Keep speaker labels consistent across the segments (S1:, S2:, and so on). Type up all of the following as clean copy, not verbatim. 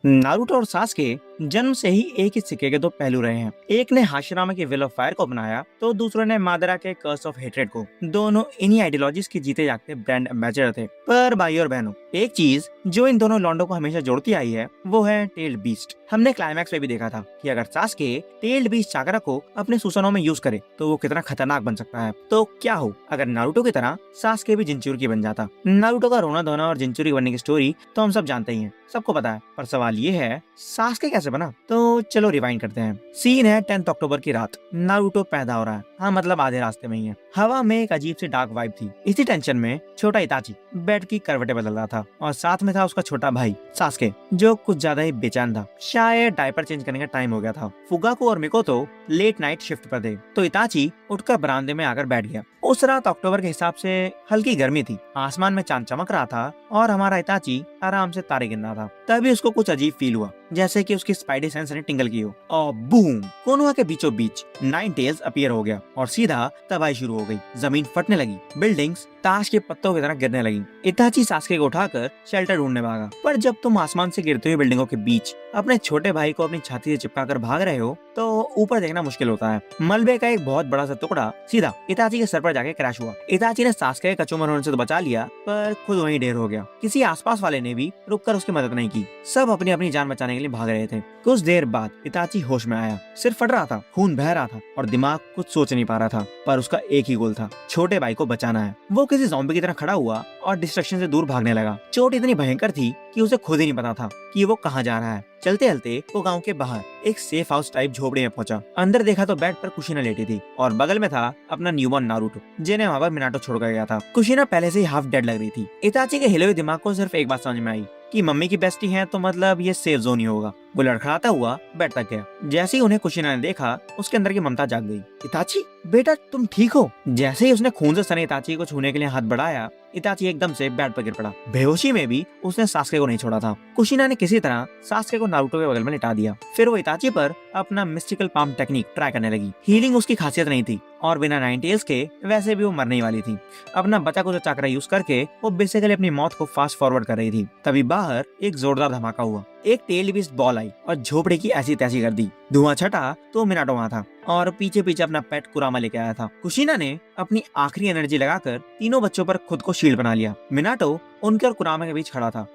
S1: Naruto और Sasuke जन्म से ही एक ही सिक्के के दो पहलू रहे हैं। एक ने हाशिरामा के विल ऑफ फायर को अपनाया तो दूसरे ने मादरा के कर्स ऑफ हेट्रेड को। दोनों इन्हीं आइडियोलॉजीज के जीते जागते ब्रांड एम्बेसडर थे। पर भाई और बहनों, एक चीज जो इन दोनों लॉन्डो को हमेशा जोड़ती आई है वो है टेल्ड बीस्ट। हमने क्लाइमैक्स में भी देखा था कि अगर सास्के टेल्ड बीस्ट चाकरा को अपने सुसनों में यूज करे तो वो कितना खतरनाक बन सकता है। तो क्या हो अगर नारुतो की तरह सास्के भी जिंचुरकी बन जाता। नारुतो का रोना धोना और जिंचुरकी बनने की स्टोरी तो हम सब जानते ही हैं, सबको पता है। पर सवाल ये है सास्के कैसे बना। तो चलो रिवाइंड करते हैं। सीन है 10 अक्टूबर की रात। नारुतो पैदा हो रहा है, हाँ मतलब आधे रास्ते में ही है। हवा में एक अजीब सी डार्क वाइब थी। इसी टेंशन में छोटा इताची बेड की करवटें बदल रहा था और साथ में था उसका छोटा भाई सास्के जो कुछ ज्यादा ही बेचैन था। शायद डायपर चेंज करने का टाइम हो गया था। फुगाको और मिकोतो लेट नाइट शिफ्ट पर थे तो इताची उठकर बरामदे में आकर बैठ गया। उस रात अक्टूबर के हिसाब से हल्की गर्मी थी। आसमान में चांद चमक रहा था और हमारा इताची आराम से तारे गिन रहा था। तभी उसको कुछ अजीब फील हुआ, जैसे कि उसकी स्पाइडी सेंस ने टिंगल की हो। और बूम, कोनोहा के बीचों बीच नाइन टेल्स अपीयर हो गया और सीधा तबाही शुरू हो गई। जमीन फटने लगी, बिल्डिंग्स ताश के पत्तों की तरह गिरने लगी। इताची सास्के को उठाकर शेल्टर ढूंढने भागा। पर जब तुम आसमान से गिरती हुई बिल्डिंगों के बीच अपने छोटे भाई को अपनी छाती से चिपका कर भाग रहे हो तो ऊपर देखना मुश्किल होता है। मलबे का एक बहुत बड़ा सा टुकड़ा सीधा इताची के सर पर जाके क्रैश हुआ। इताची ने सास्के के कचूमर होने से तो बचा लिया पर खुद वहीं ढेर हो गया। किसी आसपास वाले ने भी रुककर उसकी मदद नहीं की। सब अपनी अपनी जान बचाने के लिए भाग रहे थे। कुछ देर बाद इताची होश में आया। सिर फट रहा था, खून बह रहा था और दिमाग कुछ सोच नहीं पा रहा था। पर उसका एक ही गोल था, छोटे भाई को बचाना है। वो किसी ज़ॉम्बी की तरह खड़ा हुआ और डिस्ट्रक्शन से दूर भागने लगा। चोट इतनी भयंकर थी कि उसे खुद ही नहीं पता था कि वो कहाँ जा रहा है। चलते चलते वो गांव के बाहर एक सेफ हाउस टाइप झोपड़ी में पहुंचा। अंदर देखा तो बेड पर कुशीना लेटी थी और बगल में था अपना न्यूबॉर्न नारुतो जिन्हें वहाँ पर मिनाटो छोड़ कर गया था। कुशीना पहले से ही हाफ डेड लग रही थी। इताची के हिले हुए दिमाग को सिर्फ एक बात समझ में आई कि मम्मी की बेस्टी है तो मतलब ये सेफ जोन ही होगा। वो लड़खड़ाता हुआ बेड तक गया। जैसे ही उन्हें कुशीना ने देखा उसके अंदर की ममता जाग गई। इताची बेटा तुम ठीक हो? जैसे ही उसने खून से सने इताची को छूने के लिए हाथ बढ़ाया इताची एकदम से बेड पर गिर पड़ा। बेहोशी में भी उसने सास्के को नहीं छोड़ा था। कुशीना ने किसी तरह सास्के को नारुतो के बगल में लिटा दिया। फिर वो इताची पर अपना मिस्टिकल पाम टेक्निक ट्राई करने लगी। हीलिंग उसकी खासियत नहीं थी और बिना नाइन टेल्स के वैसे भी वो मरने वाली थी। अपना बचा कुचा चाकरा यूज करके वो बेसिकली अपनी मौत को फास्ट फॉरवर्ड कर रही थी। तभी बाहर एक जोरदार धमाका हुआ। एक टेल बीस्ट बॉल आई और झोपड़ी की ऐसी तैसी कर दी। धुआं छटा तो मिनाटो वहाँ था और पीछे पीछे अपना पेट कुरामा लेके आया था। कुशीना ने अपनी आखिरी एनर्जी लगाकर तीनों बच्चों पर खुद को शील्ड बना लिया। मिनाटो उनके और कुरामा के बीच खड़ा था।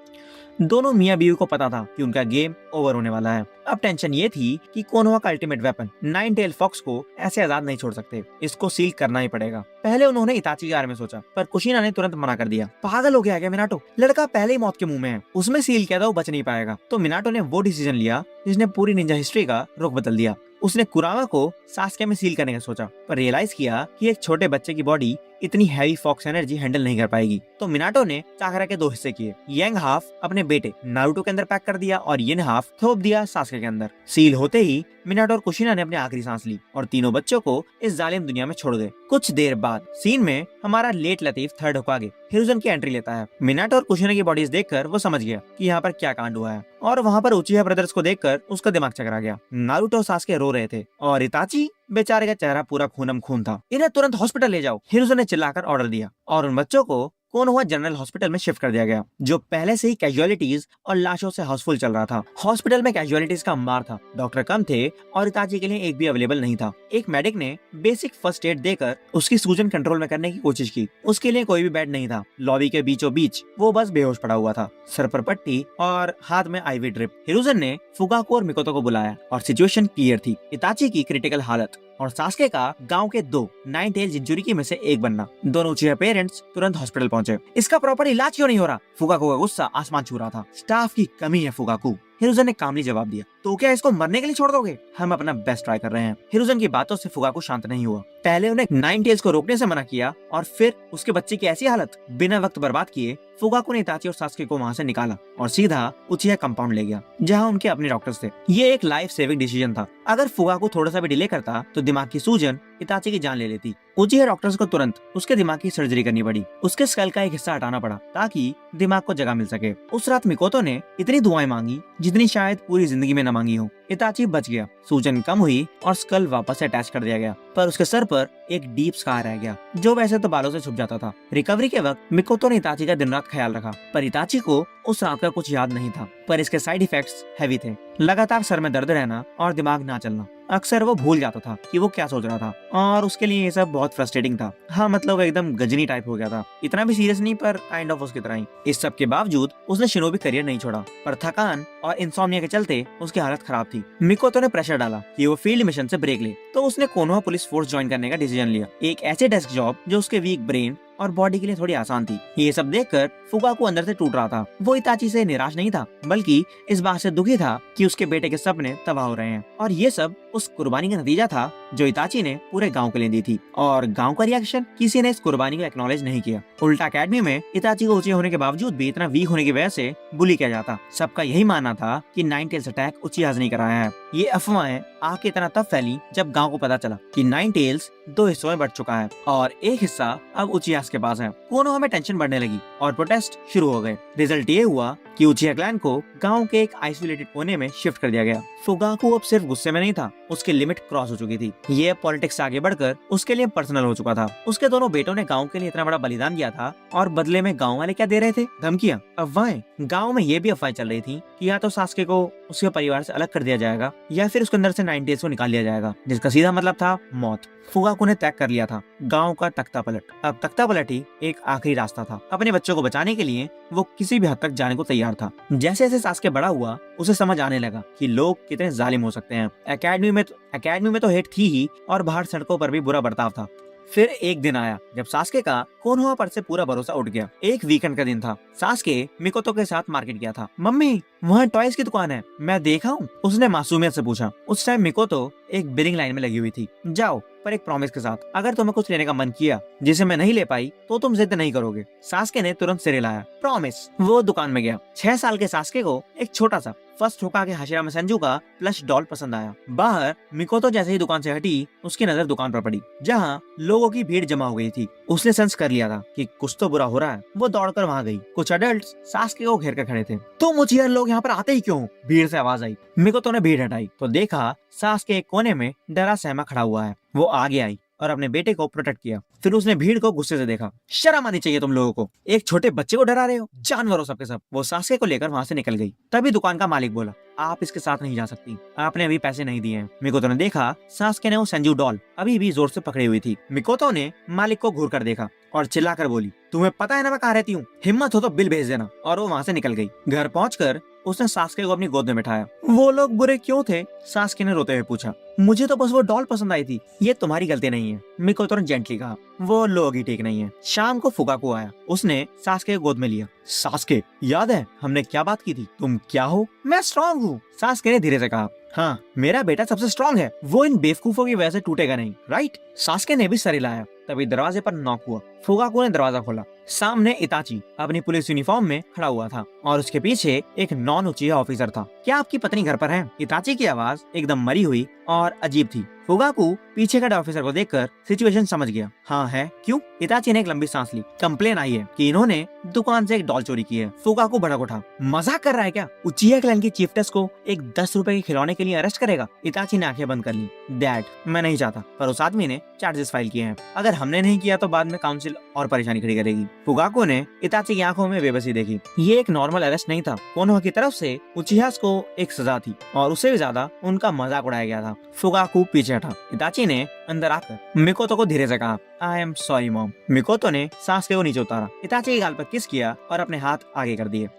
S1: दोनों मियां बीवी को पता था कि उनका गेम ओवर होने वाला है। अब टेंशन ये थी कि कोनोहा का ultimate weapon nine tail fox को ऐसे आजाद नहीं छोड़ सकते, इसको सील करना ही पड़ेगा। पहले उन्होंने इताची के बारे में सोचा पर कुशीना ने तुरंत मना कर दिया। पागल हो गया क्या मिनाटो? लड़का पहले ही मौत के मुंह में है, उसमें सील किया था वो बच नहीं पाएगा। तो मिनाटो ने वो डिसीजन लिया जिसने पूरी निंजा हिस्ट्री का रुख बदल दिया। उसने कुरामा को सास्के में सील करने का सोचा पर रियलाइज किया कि एक छोटे बच्चे की बॉडी इतनी हैवी फॉक्स एनर्जी हैंडल नहीं कर पाएगी। तो मिनाटो ने चाकरा के दो हिस्से किए। यंग हाफ अपने बेटे नारुतो के अंदर पैक कर दिया और यिन हाफ थोप दिया सास्के के अंदर। सील होते ही मिनाटो और कुशीना ने अपनी आखिरी सांस ली और तीनों बच्चों को इस जालिम दुनिया में छोड़ गए। कुछ देर बाद सीन में हमारा लेट लतीफ थर्ड होकागे हिरुज़न की एंट्री लेता है। मिनाटो और कुशीना की बॉडीज देखकर वो समझ गया कि यहाँ पर क्या कांड हुआ है और वहाँ पर उचिहा ब्रदर्स को देखकर उसका दिमाग चकरा गया। नारुतो और सास्के रो रहे थे और इताची बेचारे का चेहरा पूरा खूनम खून था। इन्हें तुरंत हॉस्पिटल ले जाओ, हिरुज़न ने चिल्लाकर ऑर्डर दिया और उन बच्चों को कोनोहा जनरल हॉस्पिटल में शिफ्ट कर दिया गया जो पहले से ही कैजुअलिटीज और लाशों से हाउसफुल चल रहा था। हॉस्पिटल में कैजुअलिटीज का अंबार था, डॉक्टर कम थे और इताची के लिए एक भी अवेलेबल नहीं था। एक मेडिक ने बेसिक फर्स्ट एड देकर उसकी सूजन कंट्रोल में करने की कोशिश की। उसके लिए कोई भी बेड नहीं था। लॉबी के बीचों बीच वो बस बेहोश पड़ा हुआ था, सर पर पट्टी और हाथ में आईवी ड्रिप। हिरुज़न ने फुगाको और मिकोतो को बुलाया और सिचुएशन क्लियर थी। इताची की क्रिटिकल हालत और सास्के का गांव के दो नाइन टेल जिंचुरिकी में से एक बनना। दोनों उचिहा पेरेंट्स तुरंत हॉस्पिटल पहुंचे। इसका प्रॉपर इलाज क्यों नहीं हो रहा? फुगाको का गुस्सा आसमान छू रहा था। स्टाफ की कमी है फुगाको, हिरुज़न ने कामली जवाब दिया। तो क्या इसको मरने के लिए छोड़ दोगे? हम अपना बेस्ट ट्राई कर रहे हैं। हिरुज़न की बातों से फुगाको शांत नहीं हुआ। पहले उन्हें नाइन टेल्स को रोकने से मना किया और फिर उसके बच्चे की ऐसी हालत। बिना वक्त बर्बाद किए फुगाको ने इताची और सास्के को वहाँ से निकाला और सीधा उचिहा कंपाउंड ले गया जहाँ उनके अपने डॉक्टर्स थे। ये एक लाइफ सेविंग डिसीजन था। अगर फुगाको थोड़ा सा भी डिले करता तो दिमाग की सूजन इताची की जान ले लेती। उचिहा डॉक्टर्स को तुरंत उसके दिमाग की सर्जरी करनी पड़ी। उसके स्कल का एक हिस्सा हटाना पड़ा ताकि दिमाग को जगह मिल सके। उस रात मिकोतो ने इतनी दुआएं मांगी जितनी शायद पूरी जिंदगी में न मांगी हो। इताची बच गया, सूजन कम हुई और स्कल वापस से अटैच कर दिया गया। पर उसके सर पर एक डीप स्कार रह गया जो वैसे तो बालों से छुप जाता था। रिकवरी के वक्त मिकोतो ने इताची का दिन रात ख्याल रखा, पर इताची को उस रात का कुछ याद नहीं था। पर इसके साइड इफेक्ट्स हैवी थे, लगातार सर में दर्द रहना और दिमाग ना चलना। अक्सर वो भूल जाता था कि वो क्या सोच रहा था और उसके लिए ये सब बहुत फ्रस्ट्रेटिंग था। हाँ मतलब वो एकदम गजनी टाइप हो गया था, इतना भी सीरियस नहीं पर काइंड ऑफ उसकी तरह ही। इस सब के बावजूद उसने शिनोबी करियर नहीं छोड़ा, पर थकान और इंसोम्निया के चलते उसकी हालत खराब थी। मिकोतो ने प्रेशर डाला कि वो फील्ड मिशन से ब्रेक ले, तो उसने कोनोहा पुलिस फोर्स ज्वाइन करने का डिसीजन लिया, एक ऐसे डेस्क जॉब जो उसके वीक ब्रेन और बॉडी के लिए थोड़ी आसान थी। ये सब देखकर फुकाकू अंदर से टूट रहा था। वो इताची से निराश नहीं था, बल्कि इस बात से दुखी था कि उसके बेटे के सपने तबाह हो रहे हैं। और ये सब उस कुर्बानी का नतीजा था जो इताची ने पूरे गांव के लिए दी थी। और गांव का रिएक्शन, किसी ने इस कुर्बानी को एक्नॉलेज नहीं किया। उल्टा अकेडमी में इताची को ऊंचे होने के बावजूद भी इतना वीक होने की वजह से बुली किया जाता। सबका यही मानना था कि नाइन टेल्स अटैक उचिहा ने कराया है। ये अफवाहें आके इतना तब फैली जब गांव को पता चला कि नाइन टेल्स 2 हिस्सों में बंट चुका है और एक हिस्सा अब उचिहा के पास है। कोनोहा में टेंशन बढ़ने लगी और प्रोटेस्ट शुरू हो गए। रिजल्ट ये हुआ कि उचिहा क्लैन को गांव के एक आइसोलेटेड कोने में शिफ्ट कर दिया गया। फुगाकू अब सिर्फ गुस्से में नहीं था, उसकी लिमिट क्रॉस हो चुकी थी। ये पॉलिटिक्स से आगे बढ़कर उसके लिए पर्सनल हो चुका था। उसके दोनों बेटों ने गांव के लिए इतना बड़ा बलिदान दिया था और बदले में गांव वाले क्या दे रहे थे? धमकियां, अफवाहें। गांव में ये भी अफवाहें चल रही थी कि या तो सास्के को उसके परिवार से अलग कर दिया जाएगा या फिर उसके अंदर से नाइन टेल्स को निकाल दिया जाएगा, जिसका सीधा मतलब था मौत। फुगाकू ने तय कर लिया था गांव का तख्ता पलट। अब तख्ता पलट ही एक आखिरी रास्ता था। अपने बच्चों को बचाने के लिए वो किसी भी हद तक जाने को तैयार था। जैसे जैसे सास्के बड़ा हुआ उसे समझ आने लगा कि लोग कितने जालिम हो सकते हैं। एकेडमी में तो हेट थी ही और बाहर सड़कों पर भी बुरा बर्ताव था। फिर एक दिन आया जब सास्के का कोनोहा पर से पूरा भरोसा उठ गया। एक वीकेंड का दिन था। सास्के मिकोतो के साथ मार्केट गया था। मम्मी, वहाँ टॉयज की दुकान है, मैं देखा हूँ, उसने मासूमियत से पूछा। उस टाइम मिकोतो एक बिलिंग लाइन में लगी हुई थी। जाओ, पर एक प्रॉमिस के साथ, अगर तुम्हें कुछ लेने का मन किया जिसे मैं नहीं ले पाई तो तुम जिद नहीं करोगे। सास्के ने तुरंत सिर हिलाया। प्रॉमिस। वो दुकान में गया। 6 साल के सास्के को एक छोटा सा फर्स्ट होकागे हाशिरामा सेंजू का प्लश डॉल पसंद आया। बाहर मिकोतो जैसे ही दुकान से हटी, उसकी नजर दुकान पर पड़ी जहाँ लोगों की भीड़ जमा हो गई थी। उसने सेंस कर लिया था कि कुछ तो बुरा हो रहा है। वो दौड़कर वहाँ गई। कुछ अडल्ट्स सास्के को घेर कर खड़े थे। तुम उचिहा लोग यहाँ पर आते ही क्यों? भीड़ से आवाज आई। मिकोतो ने भीड़ हटाई तो देखा सास्के एक कोने में डरा सहमा खड़ा हुआ है। वो आगे आई और अपने बेटे को प्रोटेक्ट किया। फिर उसने भीड़ को गुस्से से देखा। शर्म आनी चाहिए तुम लोगों को, एक छोटे बच्चे को डरा रहे हो, जानवर हो सबके सब। वो सास्के को लेकर वहाँ से निकल गई। तभी दुकान का मालिक बोला, आप इसके साथ नहीं जा सकती, आपने अभी पैसे नहीं दिए हैं। मिकोतो ने देखा सास्के ने वो सेंजू डॉल अभी भी जोर से पकड़ी हुई थी। मिकोतो ने मालिक को घूर कर देखा और चिल्लाकर बोली, तुम्हें पता है ना मैं कहाँ रहती हूँ, हिम्मत हो तो बिल भेज देना। और वो वहाँ से निकल गई। घर पहुंचकर उसने सास्के को अपनी गोद में बिठाया। वो लोग बुरे क्यों थे? सास्के ने रोते हुए पूछा। मुझे तो बस वो डॉल पसंद आई थी, ये तुम्हारी गलती नहीं है, मिकोतो ने जेंटली कहा। वो लोग ही ठीक नहीं है। शाम को फुगाकू आया। उसने सास्के को गोद में लिया। सास्के, याद है हमने क्या बात की थी? तुम क्या हो? मैं स्ट्रॉन्ग हूँ, सास्के ने धीरे से कहा। हाँ, मेरा बेटा सबसे स्ट्रॉन्ग है, वो इन बेवकूफों की वजह से टूटेगा नहीं, राइट? सास्के ने भी सर हिलाया। तभी दरवाजे पर नॉक हुआ। फुगाकू ने दरवाजा खोला। सामने इताची अपनी पुलिस यूनिफॉर्म में खड़ा हुआ था और उसके पीछे एक नॉन उचिहा ऑफिसर था। क्या आपकी पत्नी घर पर है? इताची की आवाज एकदम मरी हुई और अजीब थी। फुगाकू पीछे खड़े ऑफिसर को देखकर सिचुएशन समझ गया। हाँ है, क्यों? इताची ने एक लंबी सांस ली। कंप्लेन आई है कि इन्होंने दुकान से एक डॉल चोरी की है। फुगाकू भड़क उठा। मजाक कर रहा है क्या? उचिहा क्लैन की चीफटेस को एक 10 रुपए के खिलौने के लिए अरेस्ट करेगा? इताची ने आंखें बंद कर ली। डैड, मैं नहीं चाहता, पर उस आदमी ने चार्जेस फाइल किए हैं। अगर हमने नहीं किया तो बाद में काउंसिल और परेशानी खड़ी करेगी। फुगाकू ने इताची की आंखों में बेबसी देखी। ये एक नॉर्मल अरेस्ट नहीं था। कोनोहा की तरफ से उचिहा को एक सजा थी और उससे भी ज्यादा उनका मजाक उड़ाया गया था। फुगाकू पीछे हटा। इताची ने अंदर आकर मिकोतो को धीरे से कहा, आई एम सॉरी मॉम। मिकोतो ने सास्के को नीचे उतारा, इताची के गाल पर किस किया और अपने हाथ आगे कर दिए।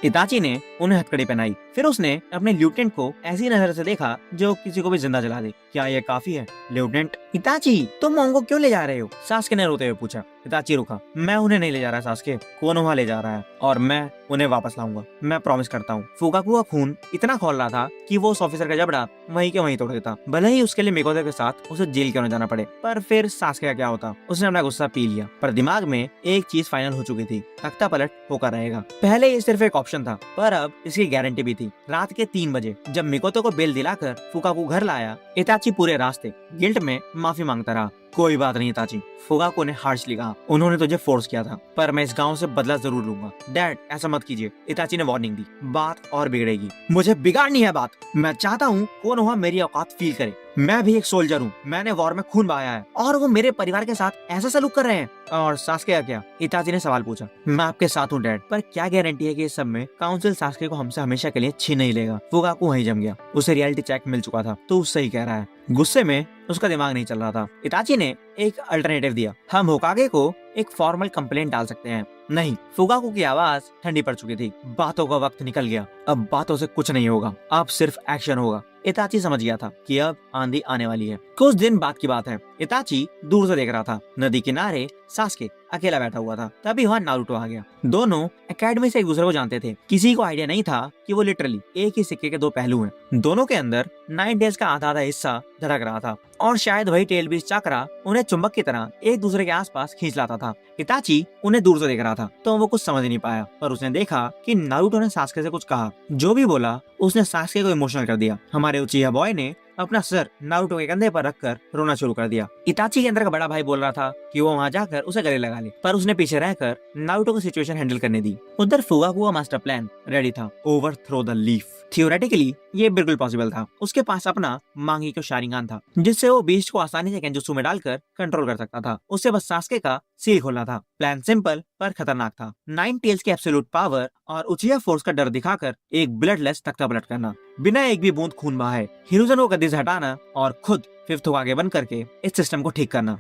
S1: इताची ने उन्हें हथकड़ी पहनाई। फिर उसने अपने लेफ्टिनेंट को ऐसी नजर से देखा जो किसी को भी जिंदा जला दे। क्या ये काफी है लेफ्टिनेंट? इताची, तुम मोंगो क्यों ले जा रहे हो? सास्के ने रोते हुए पूछा। इताची रुका। मैं उन्हें नहीं ले जा रहा सास्के, कोनोहा ले जा रहा है और मैं उन्हें वापस लाऊंगा, मैं प्रॉमिस करता हूँ। फुगाकू का खून इतना खौल रहा था कि वो उस ऑफिसर का जबड़ा वहीं के वहीं तोड़ देता, भले ही उसके लिए मिकोतो के साथ उसे जेल क्यों न जाना पड़े। पर फिर सास्के का क्या होता? उसने अपना गुस्सा पी लिया, पर दिमाग में एक चीज फाइनल हो चुकी थी, तख्ता पलट होकर रहेगा। पहले ये सिर्फ एक ऑप्शन था, पर अब इसकी गारंटी भी थी। रात के 3 बजे जब मिकोतो को बेल दिलाकर फुगाकू घर लाया, इताची पूरे रास्ते गिल्ट में माफी मांगता रहा। कोई बात नहीं इताची, फुगाको ने हार्शली कहा। उन्होंने तुझे फोर्स किया था, पर मैं इस गांव से बदला जरूर लूंगा। डैड ऐसा मत कीजिए, इताची ने वार्निंग दी। बात और बिगड़ेगी। मुझे बिगाड़नी है बात। मैं चाहता हूँ कोनोहा मेरी औकात फील करे। मैं भी एक सोल्जर हूँ, मैंने वॉर में खून बहाया है, और वो मेरे परिवार के साथ ऐसा सलूक कर रहे हैं। और सास्के का क्या? इताची ने सवाल पूछा। मैं आपके साथ हूँ डैड, पर क्या गारंटी है कि इस सब में काउंसिल सास्के को हमसे हमेशा के लिए छीन नहीं लेगा। फुगाको वहीं जम गया। उसे रियलिटी चेक मिल चुका था, तो उससे ही कह रहा है। गुस्से में उसका दिमाग नहीं चल रहा था। इताची ने एक अल्टरनेटिव दिया। हम होकागे को एक फॉर्मल कंप्लेंट डाल सकते हैं। नहीं, फुगाको की आवाज ठंडी पड़ चुकी थी। बातों का वक्त निकल गया। अब बातों से कुछ नहीं होगा, अब सिर्फ एक्शन होगा। इताची समझ गया था कि अब आंधी आने वाली है। कुछ दिन बाद की बात है। इताची दूर से देख रहा था। नदी किनारे सास्के अकेला बैठा हुआ था। तभी वहाँ नारुतो आ गया। दोनों एकेडमी से एक दूसरे को जानते थे। किसी को आइडिया नहीं था कि वो लिटरली एक ही सिक्के के दो पहलू हैं। दोनों के अंदर 9 डेज का आधा हिस्सा धड़क रहा था, और शायद वही टेल बीच चक्रा उन्हें चुंबक की तरह एक दूसरे के आसपास खींच लाता था। इताची उन्हें दूर से देख रहा था, तो वो कुछ समझ नहीं पाया, पर उसने देखा कि नारुतो ने सास्के से कुछ कहा। जो भी बोला उसने सास्के को इमोशनल कर दिया। हमारे उचिहा बॉय ने अपना सर नारुतो के कंधे पर रखकर रोना शुरू कर दिया। इताची के अंदर का बड़ा भाई बोल रहा था कि वो वहाँ जाकर उसे गले लगा ले, पर उसने पीछे रहकर नारुतो को सिचुएशन हैंडल करने दी। उधर फुगाको का मास्टर प्लान रेडी था। Overthrow the leaf. थियोरेटिकली ये बिल्कुल पॉसिबल था। उसके पास अपना मांगी शारिंगान था, जिससे वो बीस्ट को आसानी से केंजुत्सु में डालकर कंट्रोल कर सकता था। उससे बस सास्के का सील खोलना था। प्लान सिंपल पर खतरनाक था। 9 टेल्स की एब्सोल्यूट पावर और उचिहा फोर्स का डर दिखाकर एक ब्लडलेस तख्ता पलट करना, बिना एक भी बूंद खून बहाए हिरुzen को गद्दी से हटाना, और खुद फिफ्थ होकागे बन करके इस सिस्टम को ठीक करना।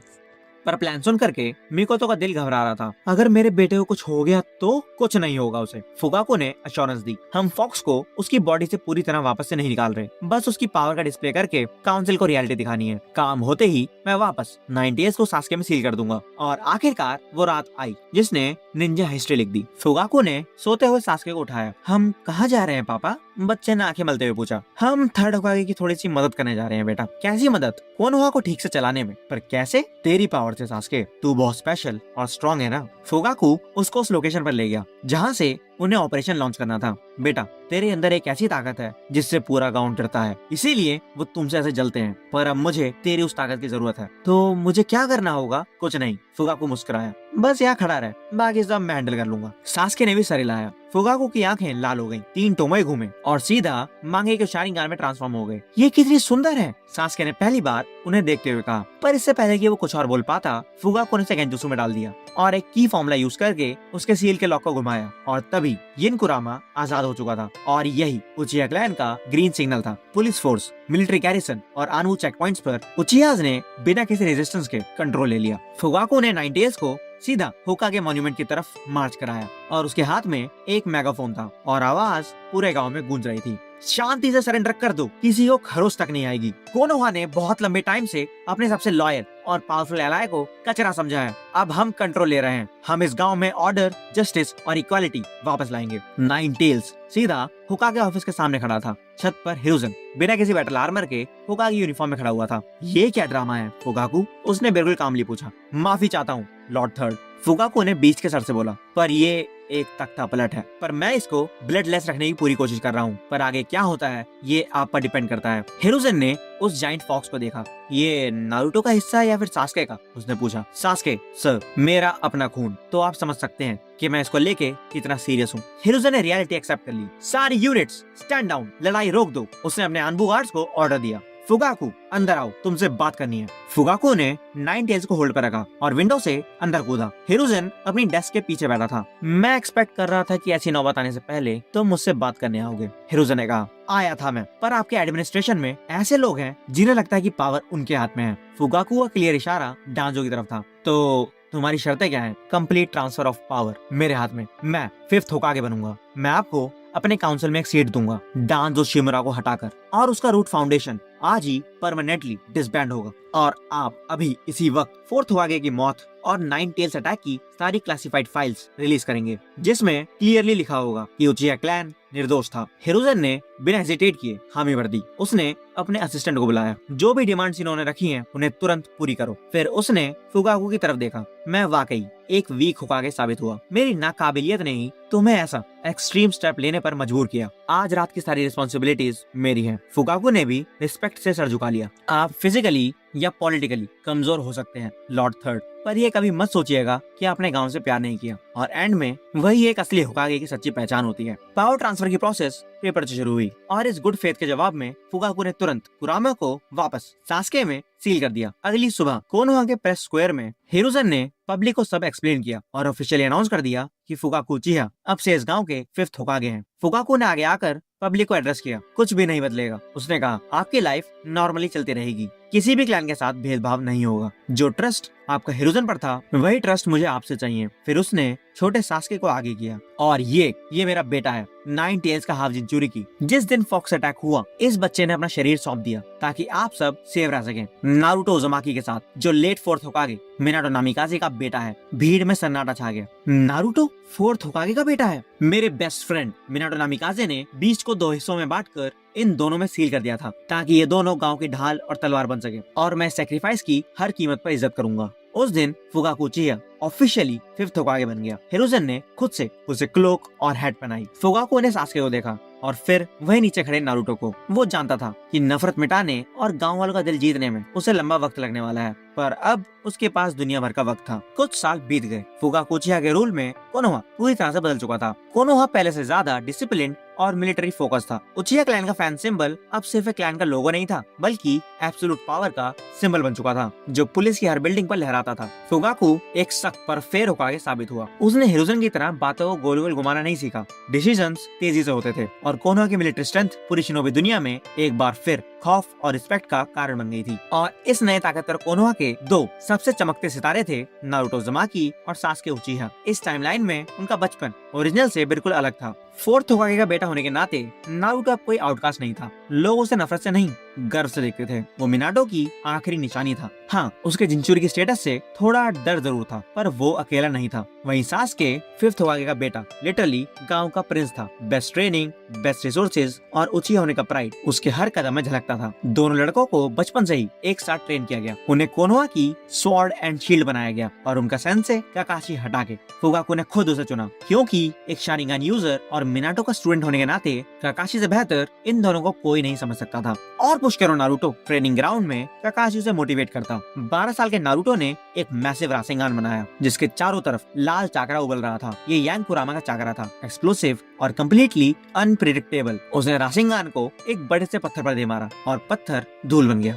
S1: पर प्लान सुन करके मिकोतो का दिल घबरा रहा था। अगर मेरे बेटे को कुछ हो गया तो? कुछ नहीं होगा उसे, फुगाको ने अश्योरेंस दी। हम फॉक्स को उसकी बॉडी से पूरी तरह वापस से नहीं निकाल रहे, बस उसकी पावर का डिस्प्ले करके काउंसिल को रियलिटी दिखानी है। काम होते ही मैं वापस 90 को सास्के में सील कर दूंगा। और आखिरकार वो रात आई जिसने निंजा हिस्ट्री लिख दी। फुगाको ने सोते हुए सास्के को उठाया। हम कहाँ जा रहे हैं पापा? बच्चे ने आंखें मलते हुए पूछा। हम थर्ड होकागे की थोड़ी सी मदद करने जा रहे हैं बेटा। कैसी मदद? कोनोहा को ठीक से चलाने में। पर कैसे? तेरी पावर से सास्के, तू बहुत स्पेशल और स्ट्रॉन्ग है ना। फुगाको उसको उस लोकेशन पर ले गया जहाँ से उन्हें ऑपरेशन लॉन्च करना था। बेटा, तेरे अंदर एक ऐसी ताकत है जिससे पूरा गांव डरता है, इसीलिए वो तुमसे ऐसे जलते हैं। पर अब मुझे तेरी उस ताकत की जरूरत है। तो मुझे क्या करना होगा? कुछ नहीं, फुगाको मुस्कुराया। बस यहाँ खड़ा रहे, बाकी सब मैं हैंडल कर लूंगा। सास्के ने भी सर हिलाया। फुगाको की आंखें लाल हो गईं, 3 टोमोए घूमे और सीधा मांगे के शारिंगान में ट्रांसफॉर्म हो गए। ये कितनी सुंदर है, सास्के ने पहली बार उन्हें देखते हुए कहा। पर इससे पहले कि वो कुछ और बोल पाता, फुगाको ने गेंजुत्सु में डाल दिया और एक की फॉर्मूला यूज करके उसके सील के लॉक को घुमाया, और तभी जिन कुरामा आजाद हो चुका था। और यही उचिहा क्लैन का ग्रीन सिग्नल था। पुलिस फोर्स, मिलिट्री गैरिसन और आनवू चेक पॉइंट्स पर उचिहास ने बिना किसी रेजिस्टेंस के कंट्रोल ले लिया। फुगाको ने 90 को सीधा होकागे मॉन्यूमेंट की तरफ मार्च कराया, और उसके हाथ में एक मेगाफोन था और आवाज पूरे गांव में गूंज रही थी। शांति से सरेंडर कर दो, किसी को खरोच तक नहीं आएगी। कोनोहा ने बहुत लंबे टाइम से अपने सबसे लॉयल और पावरफुल एलाय को कचरा समझा है। अब हम कंट्रोल ले रहे हैं। हम इस गांव में ऑर्डर, जस्टिस और इक्वालिटी वापस लाएंगे। 9 टेल्स सीधा होकागे ऑफिस के सामने खड़ा था। छत पर हिरुzen बिना किसी बैटल आर्मर के होकागे यूनिफॉर्म में खड़ा हुआ था। ये क्या ड्रामा है फुगाको? उसने बिल्कुल कामली पूछा। माफी चाहता हूँ लॉर्ड थर्ड, फुगाको ने बीच के सर से बोला। पर ये एक तख्ता पलट है, पर मैं इसको ब्लडलेस रखने की पूरी कोशिश कर रहा हूँ। पर आगे क्या होता है ये आप पर डिपेंड करता है। हिरुzen ने उस जाइंट फॉक्स को देखा। ये नारुतो का हिस्सा है या फिर सास्के का? उसने पूछा। सास्के सर, मेरा अपना खून, तो आप समझ सकते हैं कि मैं इसको लेके कितना सीरियस हूँ। हिरुzen ने रियलिटी एक्सेप्ट कर ली। सारी यूनिट्स स्टैंड डाउन, लड़ाई रोक दो। उसने अपने अनबू गार्ड्स को ऑर्डर दिया। फुगाको अंदर आओ, तुमसे बात करनी है। फुगाको ने 9 टेल्स को होल्ड पर रखा और विंडो से अंदर कूदा। हिरुzen अपनी डेस्क के पीछे बैठा था। मैं एक्सपेक्ट कर रहा था कि ऐसी नौबत आने से पहले तुम मुझसे बात करने आओगे, हिरुzen ने कहा। आया था मैं, पर आपके एडमिनिस्ट्रेशन में ऐसे लोग हैं जिन्हें लगता है कि पावर उनके हाथ में है। फुगाको का क्लियर इशारा डांजो की तरफ था। तो तुम्हारी शर्तें क्या हैं? कंप्लीट ट्रांसफर ऑफ पावर मेरे हाथ में। मैं 5th होकागे बनूंगा। मैं आपको अपने काउंसिल में एक सीट दूंगा, डांजो शिमुरा को हटाकर, और उसका रूट फाउंडेशन आज ही परमानेंटली डिसबैंड होगा। और आप अभी इसी वक्त 4th होकागे की मौत और 9 टेल्स अटैक की सारी क्लासिफाइड फाइल्स रिलीज करेंगे, जिसमें क्लियरली लिखा होगा कि उचिहा क्लैन निर्दोष था। हिरुzen ने बिना हेजिटेट किए हामी भर दी। उसने अपने असिस्टेंट को बुलाया। जो भी डिमांड्स इन्होंने रखी हैं, उन्हें तुरंत पूरी करो। फिर उसने फुगाको की तरफ देखा। मैं वाकई एक वीक होकागे साबित हुआ। मेरी नाकाबिलियत ने ही तुम्हें ऐसा एक्सट्रीम स्टेप लेने पर मजबूर किया। आज रात की सारी रिस्पॉन्सिबिलिटीज मेरी हैं। फुकाकू ने भी रिस्पेक्ट से सर झुका लिया। आप फिजिकली या पॉलिटिकली कमजोर हो सकते हैं लॉर्ड थर्ड, पर ये कभी मत सोचिएगा कि आपने गांव से प्यार नहीं किया। और एंड में वही एक असली होकागे की सच्ची पहचान होती है। पावर ट्रांसफर की प्रोसेस पेपर से शुरू हुई और इस गुड फेथ के जवाब में फुकाकू ने तुरंत कुरामा को वापस सास्के में सील कर दिया। अगली सुबह कोनोहा के प्रेस स्क्वायर में हिरुzen ने पब्लिक को सब एक्सप्लेन किया और ऑफिशियली अनाउंस कर दिया कि फुकाकू उचिहा अब से इस गांव के 5th होकागे हैं। फुकाकू ने आगे आकर पब्लिक को एड्रेस किया। कुछ भी नहीं बदलेगा। उसने कहा, आपकी लाइफ नॉर्मली चलती रहेगी, किसी भी क्लैन के साथ भेदभाव नहीं होगा। जो ट्रस्ट आपका हिरुzen पर था वही ट्रस्ट मुझे आपसे चाहिए। फिर उसने छोटे सास्के को आगे किया और ये मेरा बेटा है 9 टेल्स का हाफ जिंचुरी की। जिस दिन फॉक्स अटैक हुआ इस बच्चे ने अपना शरीर सौंप दिया ताकि आप सब सेव रह सकें। नारुतो उज़ुमाकी के साथ जो लेट 4th होकागे मिनाटो नामिकाजे का बेटा है। भीड़ में सन्नाटा छा गया। नारुतो 4th होकागे का बेटा है? मेरे बेस्ट फ्रेंड मिनाटो नामिकाजे ने बीच को 2 हिस्सों में बांटकर इन दोनों में सील कर दिया था ताकि ये दोनों गांव की ढाल और तलवार बन सके और मैं सैक्रिफाइस की हर कीमत पर इज्जत करूंगा। उस दिन फुकाकू उचिहा ऑफिशियली 5th होकागे बन गया। हिरुzen ने खुद से उसे क्लोक और हैट पहनाई। फुकाकू ने सास्के को देखा और फिर वही नीचे खड़े नारुतो को। वो जानता था कि नफरत मिटाने और गांव वालों का दिल जीतने में उसे लंबा वक्त लगने वाला है, पर अब उसके पास दुनिया भर का वक्त था। कुछ साल बीत गए। फुकाकू उचिहा के रूल में कोनोहा पूरी तरह से बदल चुका था। कोनोहा पहले से ज्यादा डिसिप्लिन और मिलिट्री फोकस था। उचिहा क्लैन का फैन सिंबल अब सिर्फ एक क्लैन का लोगो नहीं था बल्कि एब्सोल्यूट पावर का सिंबल बन चुका था जो पुलिस की हर बिल्डिंग पर लहराता था। फुकाकू एक सख्त पर फेर होकागे साबित हुआ। उसने हिरुzen की तरह बातों को गोल गोल घुमाना नहीं सीखा। डिसीजंस तेजी से होते थे और कोनोहा की मिलिट्री स्ट्रेंथ पूरी शिनोबी दुनिया में एक बार फिर खौफ और रिस्पेक्ट का कारण बन गई थी। और इस नए ताकतवर कोनोहा के 2 सबसे चमकते सितारे थे नारुतो उज़ुमाकी और सास्के उचिहा। इस टाइमलाइन में उनका बचपन ओरिजिनल से बिल्कुल अलग था। 4th होकागे का बेटा होने के नाते नारुतो कोई आउटकास्ट नहीं था। लोग उसे नफरत से नहीं गर्व से देखते थे। वो मिनाटो की आखिरी निशानी था। हाँ, उसके जिंचुरी की स्टेटस से थोड़ा डर जरूर था पर वो अकेला नहीं था। वहीं सास्के 5th होकागे का बेटा लिटरली गांव का प्रिंस था। बेस्ट ट्रेनिंग, बेस्ट रिसोर्सेज और उचिहा होने का प्राइड उसके हर कदम में झलकता था। दोनों लड़कों को बचपन से ही एक साथ ट्रेन किया गया। उन्हें कोनोहा की स्वॉर्ड एंड शील्ड बनाया गया और उनका सेंसे काकाशी हटा के फुकाकू ने खुद उसे चुना क्योंकि एक शारिंगान यूजर और मिनाटो का स्टूडेंट होने के नाते काकाशी से बेहतर इन दोनों को कोई नहीं समझ सकता था। और पुश करो नारुतो ट्रेनिंग ग्राउंड में काकाशी उसे मोटिवेट करता। 12 साल के नारुतो ने एक मैसिव रासेंगान बनाया जिसके चारों तरफ लाल चाकरा उबल रहा था। ये यांग कुरामा का चाकरा था, एक्सप्लोसिव और कम्प्लीटली अनप्रिडिक्टेबल। उसने रासेंगान को एक बड़े से पत्थर पर दे मारा और पत्थर धूल बन गया।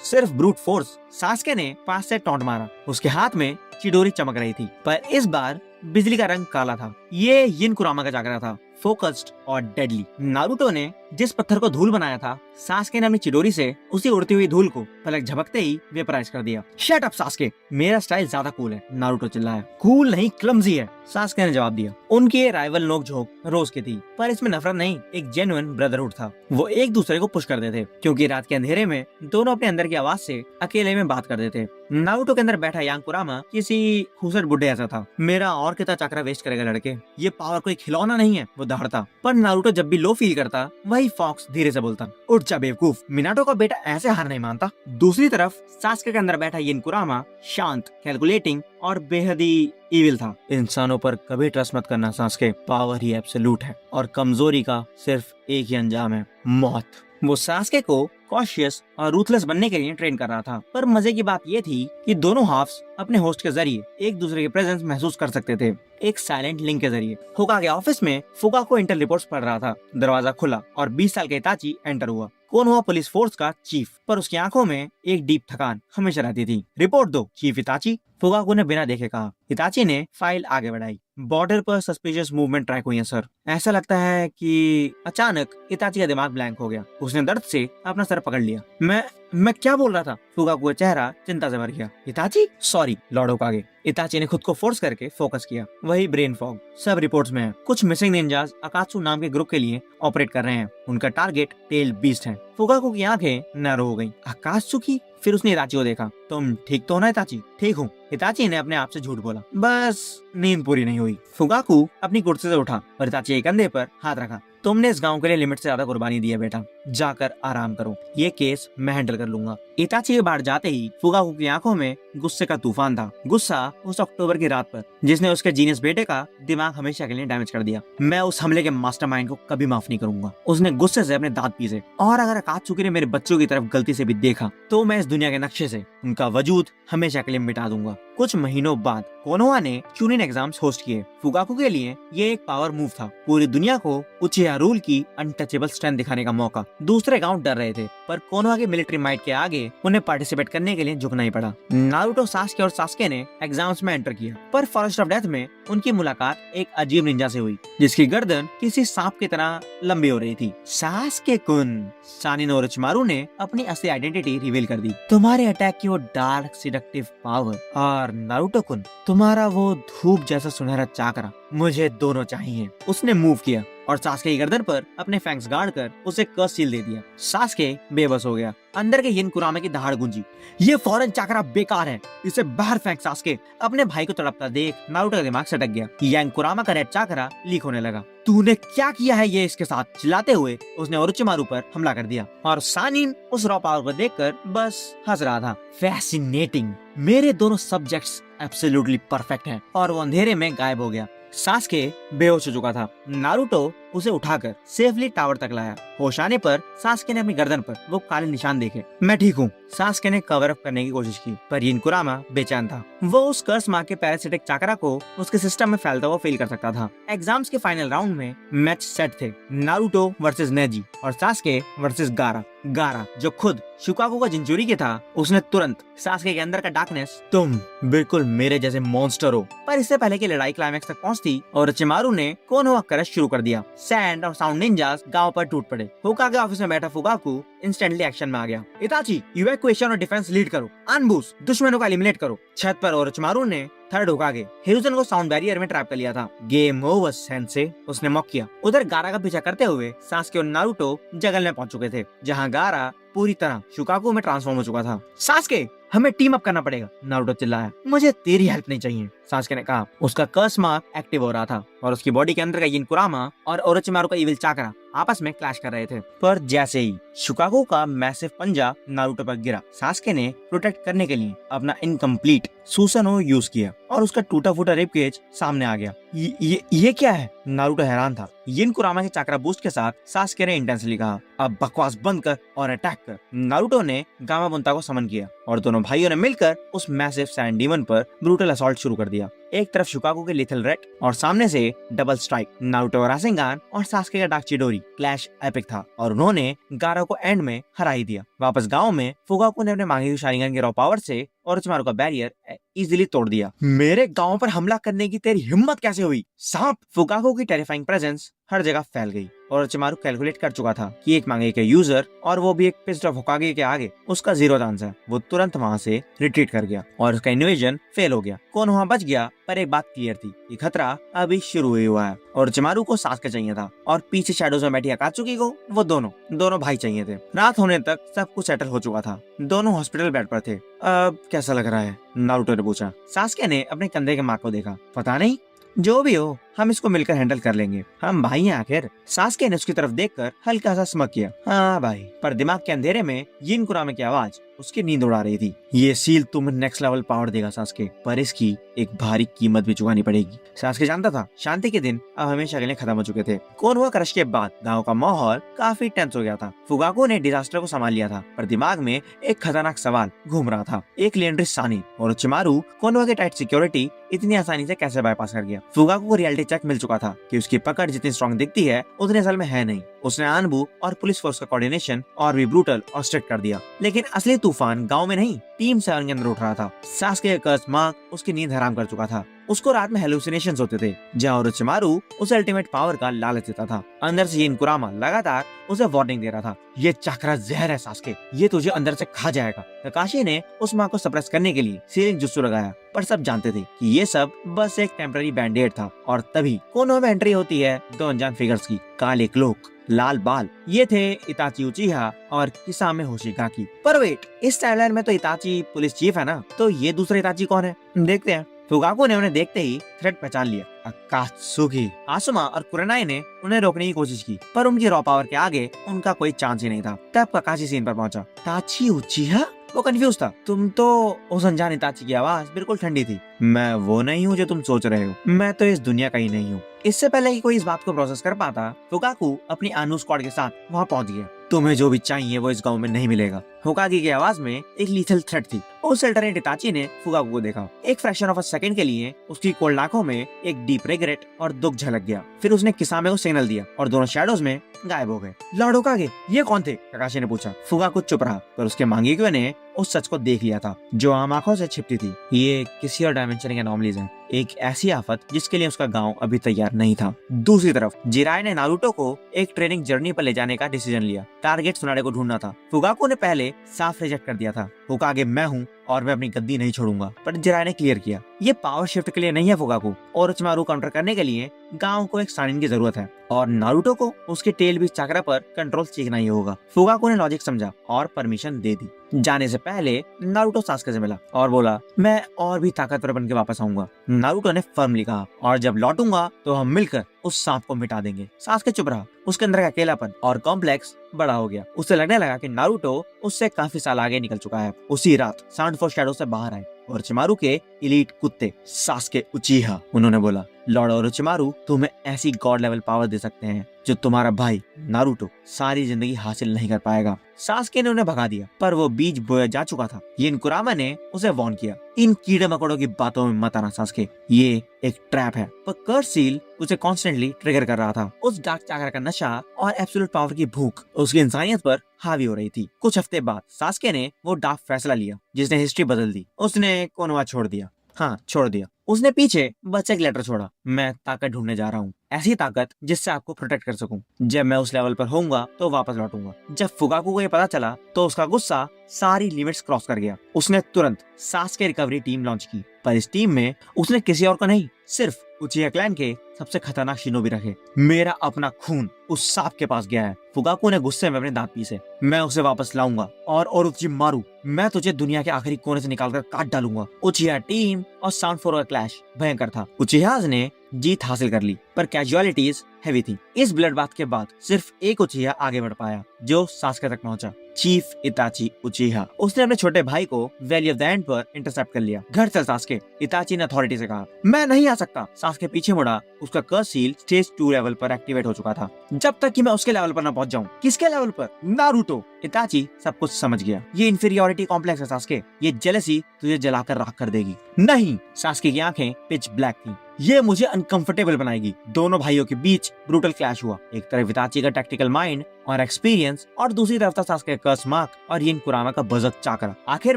S1: सिर्फ ब्रूट फोर्स। सास्के ने पास से टॉन्ट मारा। उसके हाथ में चिडोरी चमक रही थी पर इस बार बिजली का रंग काला था। ये यिन कुरामा का चाकरा था, फोकस्ड और डेडली। नारुतो ने जिस पत्थर को धूल बनाया था सास्के ने अपनी चिडोरी से उसी उड़ती हुई धूल को पलक झपकते ही वेपराइज कर दिया। शट अप सास्के, मेरा स्टाइल ज्यादा कूल है, नारुतो चिल्लाया। कूल नहीं, क्लमजी है, सास्के ने जवाब दिया। उनकी राइवल नोकझोंक रोज की थी पर इसमें नफरत नहीं, एक जेन्युइन ब्रदरहुड था। वो एक दूसरे को पुश करते थे क्योंकि रात के अंधेरे में दोनों अपने अंदर की आवाज से अकेले में बात करते थे। नारुतो के अंदर बैठा यांग कुरामा किसी खूबसूरत बुड्ढे ऐसा था। मेरा और कितना चक्रा वेस्ट करेगा लड़के, ये पावर कोई खिलौना नहीं है, वो दहाड़ता। पर नारुतो जब भी लो फील करता वही फॉक्स धीरे से बोलता, उठ जा बेवकूफ, मिनाटो का बेटा ऐसे हार नहीं मानता। दूसरी तरफ सास्के के अंदर बैठा यिन कुरामा शांत, कैलकुलेटिंग और बेहद ही इविल था। इंसानों पर कभी ट्रस्ट मत करना सास्के, पावर ही एब्सोल्यूट है और कमजोरी का सिर्फ एक ही अंजाम है, मौत। वो सास्के को कॉशियस और रूथलेस बनने के लिए ट्रेन कर रहा था पर मजे की बात ये थी कि दोनों हाफ्स अपने होस्ट के जरिए एक दूसरे के प्रेजेंस महसूस कर सकते थे, एक साइलेंट लिंक के जरिए। होकागे ऑफिस में फुकाकू इंटर रिपोर्ट्स पढ़ रहा था। दरवाजा खुला और 20 साल के इताची एंटर हुआ। कोनोहा पुलिस फोर्स का चीफ, पर उसकी आंखों में एक डीप थकान हमेशा रहती थी। रिपोर्ट दो चीफ इताची, फुकाकू ने बिना देखे कहा। इताची ने फाइल आगे बढ़ाई। बॉर्डर पर सस्पिशियस मूवमेंट ट्रैक हुई है सर। ऐसा लगता है कि अचानक इताची का दिमाग ब्लैंक हो गया। उसने दर्द से अपना सर पकड़ लिया। मैं क्या बोल रहा था? फुकाकू का चेहरा चिंता से भर गया। इताची, सॉरी लॉर्ड होकागे। इताची ने खुद को फोर्स करके फोकस किया। वही ब्रेन फॉग सब रिपोर्ट्स में है। कुछ मिसिंग निंजास अकात्सु नाम के ग्रुप के लिए ऑपरेट कर रहे हैं। उनका टारगेट टेल बीस्ट है। फुकाकू की आंखें नैरो हो गईं। अकात्सु की? फिर उसने इताची को देखा। तुम ठीक तो हो ना इताची? ठीक हूँ, इताची ने अपने आप से झूठ बोला। बस नींद पूरी नहीं हुई। फुकाकू अपनी कुर्सी से उठा और इताची के कंधे पर हाथ रखा। तुमने इस गांव के लिए लिमिट से ज्यादा कुर्बानी दी है बेटा, जाकर आराम करो, ये केस मैं हैंडल कर लूंगा। इताची के बाहर जाते ही फुगाकू की आंखों में गुस्से का तूफान था। गुस्सा उस अक्टूबर की रात पर जिसने उसके जीनियस बेटे का दिमाग हमेशा के लिए डैमेज कर दिया। मैं उस हमले के मास्टरमाइंड को कभी माफ नहीं करूंगा। उसने गुस्से से अपने दांत पीसे, और अगर अकात्सुकी ने मेरे बच्चों की तरफ गलती से भी देखा तो मैं इस दुनिया के नक्शे से उनका वजूद हमेशा के लिए मिटा दूंगा। कुछ महीनों बाद कोनोहा ने चुनिन एग्जाम्स होस्ट किए। फुगाकू के लिए ये एक पावर मूव था, पूरी दुनिया को उचिहा रूल की अनटचेबल स्ट्रेंथ दिखाने का मौका। दूसरे गांव डर रहे थे, पर कोनोहा की मिलिट्री माइट के आगे उन्हें पार्टिसिपेट करने के लिए झुकना ही पड़ा। नारुतो, सास्के और सास्के ने एग्जाम्स में एंटर किया, पर फॉरेस्ट ऑफ डेथ में उनकी मुलाकात एक अजीब निंजा से हुई जिसकी गर्दन किसी सांप की तरह लंबी हो रही थी। सास्के कुन, सानिन ओरोचिमारू ने अपनी असली आइडेंटिटी रिवील कर दी। तुम्हारे अटैक की वो डार्क सिडक्टिव पावर, और नारुतो कुन तुम्हारा वो धूप जैसा सुनहरा चाकरा, मुझे दोनों चाहिए। उसने मूव किया और सास्के की गर्दन पर अपने फैंक्स गाड़ कर उसे कर्स सील दे दिया। सास्के बेबस हो गया। अंदर के यिन कुरामा की दहाड़ गूंजी, ये फौरन चाकरा बेकार है, इसे बाहर फेंक। सास्के अपने भाई को तड़पता देख नारुतो का दिमाग सटक गया। यंग कुरामा का रेड चाकरा लीक होने लगा। तूने क्या किया है ये इसके साथ? चिल्लाते हुए उसने ओरोचिमारू पर हमला कर दिया, और सानिन उस रॉ पावर को देखकर बस हंस रहा था। फैसिनेटिंग, मेरे दोनों सब्जेक्ट्स एब्सोल्युटली परफेक्ट हैं। और वो अंधेरे में गायब हो गया। सास्के बेहोश हो चुका था। नारुतो उसे उठाकर सेफली टावर तक लाया। होश आने पर सास्के ने अपनी गर्दन पर वो काले निशान देखे। मैं ठीक हूँ, सास्के ने कवर अप करने की कोशिश की, पर यिन कुरामा बेचैन था। वो उस कर्स मार्क के पैरासिटिक चाकरा को उसके सिस्टम में फैलता हुआ फील कर सकता था। एग्जाम्स के फाइनल राउंड में मैच सेट थे, नारुतो वर्सेस नेजी और सास्के वर्सेस गारा। गारा जो खुद शुकाकू का जिंचुरी के था, उसने तुरंत सास्के के अंदर का डार्कनेस, तुम बिल्कुल मेरे जैसे मॉन्स्टर हो। पर इससे पहले की लड़ाई क्लाइमैक्स तक पहुंचती और ओरोचिमारू ने कोनोहा क्रश शुरू कर दिया। सैंड और साउंड निंजास गांव पर टूट पड़े। होकागे ऑफिस में बैठा फुगाकू इंस्टेंटली एक्शन में आ गया। इताची, इवैक्यूएशन और डिफेंस लीड करो, अनबूस दुश्मनों को एलिमिनेट करो। छत पर ओरोचिमारू ने थर्ड होकागे हिरुजन को साउंड बैरियर में ट्रैप कर लिया था। गेम ओवर सेंसे, उसने मॉक किया। उधर गारा का पीछा करते हुए सास्के और नारुतो जंगल में पहुंच चुके थे, जहां गारा पूरी तरह शुकाकू में ट्रांसफॉर्म हो चुका था। सास्के, हमें टीम अप करना पड़ेगा, नारुतो चिल्लाया। मुझे तेरी हेल्प नहीं चाहिए, सास्के ने कहा। उसका कर्स मार्क एक्टिव हो रहा था और उसकी बॉडी के अंदर का यिन कुरामा और ओरोचिमारू का इविल चाकरा आपस में क्लैश कर रहे थे। पर जैसे ही शुकाकू का मैसिव पंजा नारुतो पर गिरा, सास्के ने प्रोटेक्ट करने के लिए अपना इनकम्प्लीट सुसनो यूज किया और उसका टूटा फूटा रिब केज सामने आ गया। ये क्या है? नारुतो हैरान था। यिन कुरामा के चाकरा बूस्ट के साथ सास्के ने इंटेंसली कहा, अब बकवास बंद कर और अटैक कर। नारुतो ने गामा बुंता को समन किया और दोनों भाइयों ने मिलकर उस मैसिव सैंड डीमन पर ब्रूटल असॉल्ट शुरू कर दिया। एक तरफ शुकाकू के लिथल रेड और सामने से डबल स्ट्राइक। नारुतो का रासेंगान और सास्के का डार्क चिडोरी क्लैश एपिक था और उन्होंने गारा को एंड में हरा ही दिया। वापस गांव में फुगाकू ने अपने मांगी हुई शारिंगन के रॉ पावर से ओरोचिमारू का बैरियर इजीली तोड़ दिया। मेरे गांव पर हमला करने की तेरी हिम्मत कैसे हुई? सांप! फुगाकू की टेरिफाइंग प्रेजेंस हर जगह फैल गई। ओरोचिमारू कैलकुलेट कर चुका था कि एक मांगे के यूजर और वो भी एक पिस्ड ऑफ होकागे के आगे उसका जीरो चांस है। वो तुरंत वहां से रिट्रीट कर गया और उसका इन्वेजन फेल हो गया। कोनोहा बच गया, पर एक बात क्लियर थी, ये खतरा अभी शुरू ही हुआ है। ओरोचिमारू को सास्के चाहिए था और पीछे शैडोज में बैठी अकात्सुकी को वो दोनों भाई चाहिए थे। रात होने तक सब कुछ सेटल हो चुका था। दोनों हॉस्पिटल बेड पर थे। अब कैसा लग रहा है? नारुतो ने पूछा। सास्के ने अपने कंधे के मार्क को देखा। पता नहीं, जो भी हो हम इसको मिलकर हैंडल कर लेंगे, हम भाई हैं आखिर। सास्के ने उसकी तरफ देखकर हल्का सा स्मक किया। हाँ भाई। पर दिमाग के अंधेरे में यिन कुरामा की आवाज उसकी नींद उड़ा रही थी। ये सील तुम्हें नेक्स्ट लेवल पावर देगा सास्के, पर इसकी एक भारी कीमत भी चुकानी पड़ेगी। सास्के जानता था शांति के दिन अब हमेशा के लिए खत्म हो चुके थे। कोनोहा क्रश के बाद गांव का माहौल काफी टेंस हो गया था। फुगाकू ने डिजास्टर को संभाल लिया था, पर दिमाग में एक खतरनाक सवाल घूम रहा था। एक लेजेंडरी सानी ओरोचिमारू कोनोहा की टाइट सिक्योरिटी इतनी आसानी से कैसे बाईपास कर गया? फुगाकू को रियलिटी चेक मिल चुका था कि उसकी पकड़ जितनी स्ट्रॉन्ग दिखती है उतनी असल में है नहीं। उसने आनबू और पुलिस फोर्स का कोऑर्डिनेशन और भी ब्रूटल और स्ट्रिक्ट कर दिया। लेकिन असली तूफान गांव में नहीं, टीम 7 के अंदर उठ रहा था। सास्के का कर्स मार्क उसकी नींद हराम कर चुका था। उसको रात में हेलुसिनेशंस होते थे, जहाँ ओरोचिमारू उसे अल्टीमेट पावर का लालच देता था। अंदर से यिन कुरामा लगातार उसे वार्निंग दे रहा था, ये चक्रा जहर है सास्के, ये तुझे अंदर से खा जाएगा। तकाशी ने उस माँ को सप्रेस करने के लिए सीलिंग जुत्सु लगाया, पर सब जानते थे कि ये सब बस एक टेम्पररी बैंडेड था। और तभी कोनोहा में एंट्री होती है दो अनजान फिगर्स की। काले क्लोक, लाल बाल, ये थे इताची उचिहा और किसामे होशिगाकी। पर वेट, इस टाइमलाइन में तो इताची पुलिस चीफ है ना, तो ये दूसरे इताची कौन है? देखते हैं। फुगाकू ने उन्हें देखते ही थ्रेट पहचान लिया। अकात्सुकी। आसुमा और कुरेनाई ने उन्हें रोकने की कोशिश की, पर उनकी रॉ पावर के आगे उनका कोई चांस ही नहीं था। तब काकाशी सीन पर पहुंचा। ताची उचिहा, वो कंफ्यूज था। तुम तो उस अनजान इताची की आवाज बिल्कुल ठंडी थी। मैं वो नहीं हूँ जो तुम सोच रहे हो, मैं तो इस दुनिया का ही नहीं हूँ। इससे पहले कि कोई इस बात को प्रोसेस कर पाता, फुकाकू अपनी आनू स्क्वाड के साथ वहाँ पहुंच गया। तुम्हें जो भी चाहिए वो इस गांव में नहीं मिलेगा। होकागी की आवाज में एक लीथल थ्रेट थी। उस अल्टरनेट इताची ने फुकाकू को देखा। एक फ्रैक्शन ऑफ अ सेकंड के लिए उसकी कोल्ड आंखों में एक डीप रिग्रेट और दुख झलक गया। फिर उसने किसामे को सिग्नल दिया और दोनों शैडोज में गायब हो गए। लॉर्ड होकागे, ये कौन थे? काकाशी ने पूछा। फुकाकू चुप रहा, पर उसके मांगीक्यो ने उस सच को देख लिया था जो आम आंखों से छिपती थी। ये किसी और डायमेंशन के एनॉमलीज हैं, एक ऐसी आफत जिसके लिए उसका गांव अभी तैयार नहीं था। दूसरी तरफ जिराय ने नारुतो को एक ट्रेनिंग जर्नी पर ले जाने का डिसीजन लिया। टारगेट सुनाडे को ढूंढना था। फुकाकू ने पहले साफ रिजेक्ट कर दिया था। होकागे मैं हूँ और मैं अपनी गद्दी नहीं छोड़ूंगा, पर जिराय ने क्लियर किया ये पावर शिफ्ट के लिए नहीं है फुकाकू, और उच्मारू काउंटर करने के लिए गांव को एक सानिन की जरूरत है और नारुतो को उसके टेल बीच चक्रा पर कंट्रोल सीखना ही होगा। फुकाकू ने लॉजिक समझा और परमिशन दे दी। जाने से पहले नारुतो सास्के से मिला और बोला मैं और भी ताकतवर बन के वापस आऊंगा। नारुतो ने फर्मली कहा और जब लौटूंगा तो हम मिलकर उस सांप को मिटा देंगे। सास्के चुप रहा। उसके अंदर का अकेलापन और कॉम्प्लेक्स बड़ा हो गया। उसे लगने लगा कि नारुतो उससे काफी साल आगे निकल चुका है। उसी रात साउंड फॉर शैडो से बाहर आए ओरोचिमारू के इलीट कुत्ते सास्के उचिहा। उन्होंने बोला लॉर्ड ओरोचिमारू तुम्हें ऐसी गॉड लेवल पावर दे सकते हैं जो तुम्हारा भाई नारुतो सारी जिंदगी हासिल नहीं कर पाएगा। सास्के ने उन्हें भगा दिया, पर वो बीज बोया जा चुका था। ये कुरामा ने उसे वार्न किया, इन कीड़े मकोड़ों की बातों में मत आना सास्के, ये एक ट्रैप है। पर कर्स सील उसे कॉन्स्टेंटली ट्रिगर कर रहा था। उस डार्क चाकर का नशा और एब्सोल्यूट पावर की भूख उसकी इंसानियत पर हावी हो रही थी। कुछ हफ्ते बाद सास्के ने वो डार्क फैसला लिया जिसने हिस्ट्री बदल दी। उसने कोनोहा छोड़ दिया। हाँ, छोड़ दिया। उसने पीछे बस एक लेटर छोड़ा, मैं ताकत ढूंढने जा रहा हूँ, ऐसी ताकत जिससे आपको प्रोटेक्ट कर सकूं। जब मैं उस लेवल पर होऊंगा तो वापस लौटूंगा। जब फुकाकू को ये पता चला तो उसका गुस्सा सारी लिमिट्स क्रॉस कर गया। उसने तुरंत सास्के रिकवरी टीम लॉन्च की, पर इस टीम में उसने किसी और को नहीं, सिर्फ उचिहा क्लैन के सबसे खतरनाक शिनोबी रखे। मेरा अपना खून उस सांप के पास गया है। फुकाकू ने गुस्से में अपने दांत पीसे। मैं उसे वापस लाऊंगा और ओरोचिमारू, मैं तुझे दुनिया के आखिरी कोने से निकालकर काट डालूंगा। उचिहा टीम और साउंड फोर क्लैश भयंकर था। उचिहास ने जीत हासिल कर ली, पर कैजुअलिटीज हैवी थी। इस ब्लड बाथ के बाद सिर्फ एक उचिहा आगे बढ़ पाया जो सास्के तक पहुंचा, चीफ इताची उचिहा। उसने अपने छोटे भाई को वैली ऑफ द एंड पर इंटरसेप्ट कर लिया। घर चल सास्के, इताची ने अथॉरिटी से कहा। मैं नहीं आ सकता। सास्के पीछे मुड़ा। उसका कर्स सील स्टेज 2 लेवल पर एक्टिवेट हो चुका था। जब तक कि मैं उसके लेवल पर न पहुंच जाऊं। किसके लेवल पर? नारुतो। इताची सब कुछ समझ गया। ये इंफीरियोरिटी कॉम्प्लेक्स है सास्के, ये जेलसी तुझे जलाकर राख कर देगी। नहीं, सास्के की आंखें पिच ब्लैक थी। ये मुझे अनकंफर्टेबल बनाएगी। दोनों भाइयों के बीच ब्रूटल क्लैश हुआ। एक तरफ इताची का टैक्टिकल माइंड और एक्सपीरियंस और दूसरी तरफ था सास्के का कर्स मार्क और यिन कुरामा का बजक चाकरा। आखिर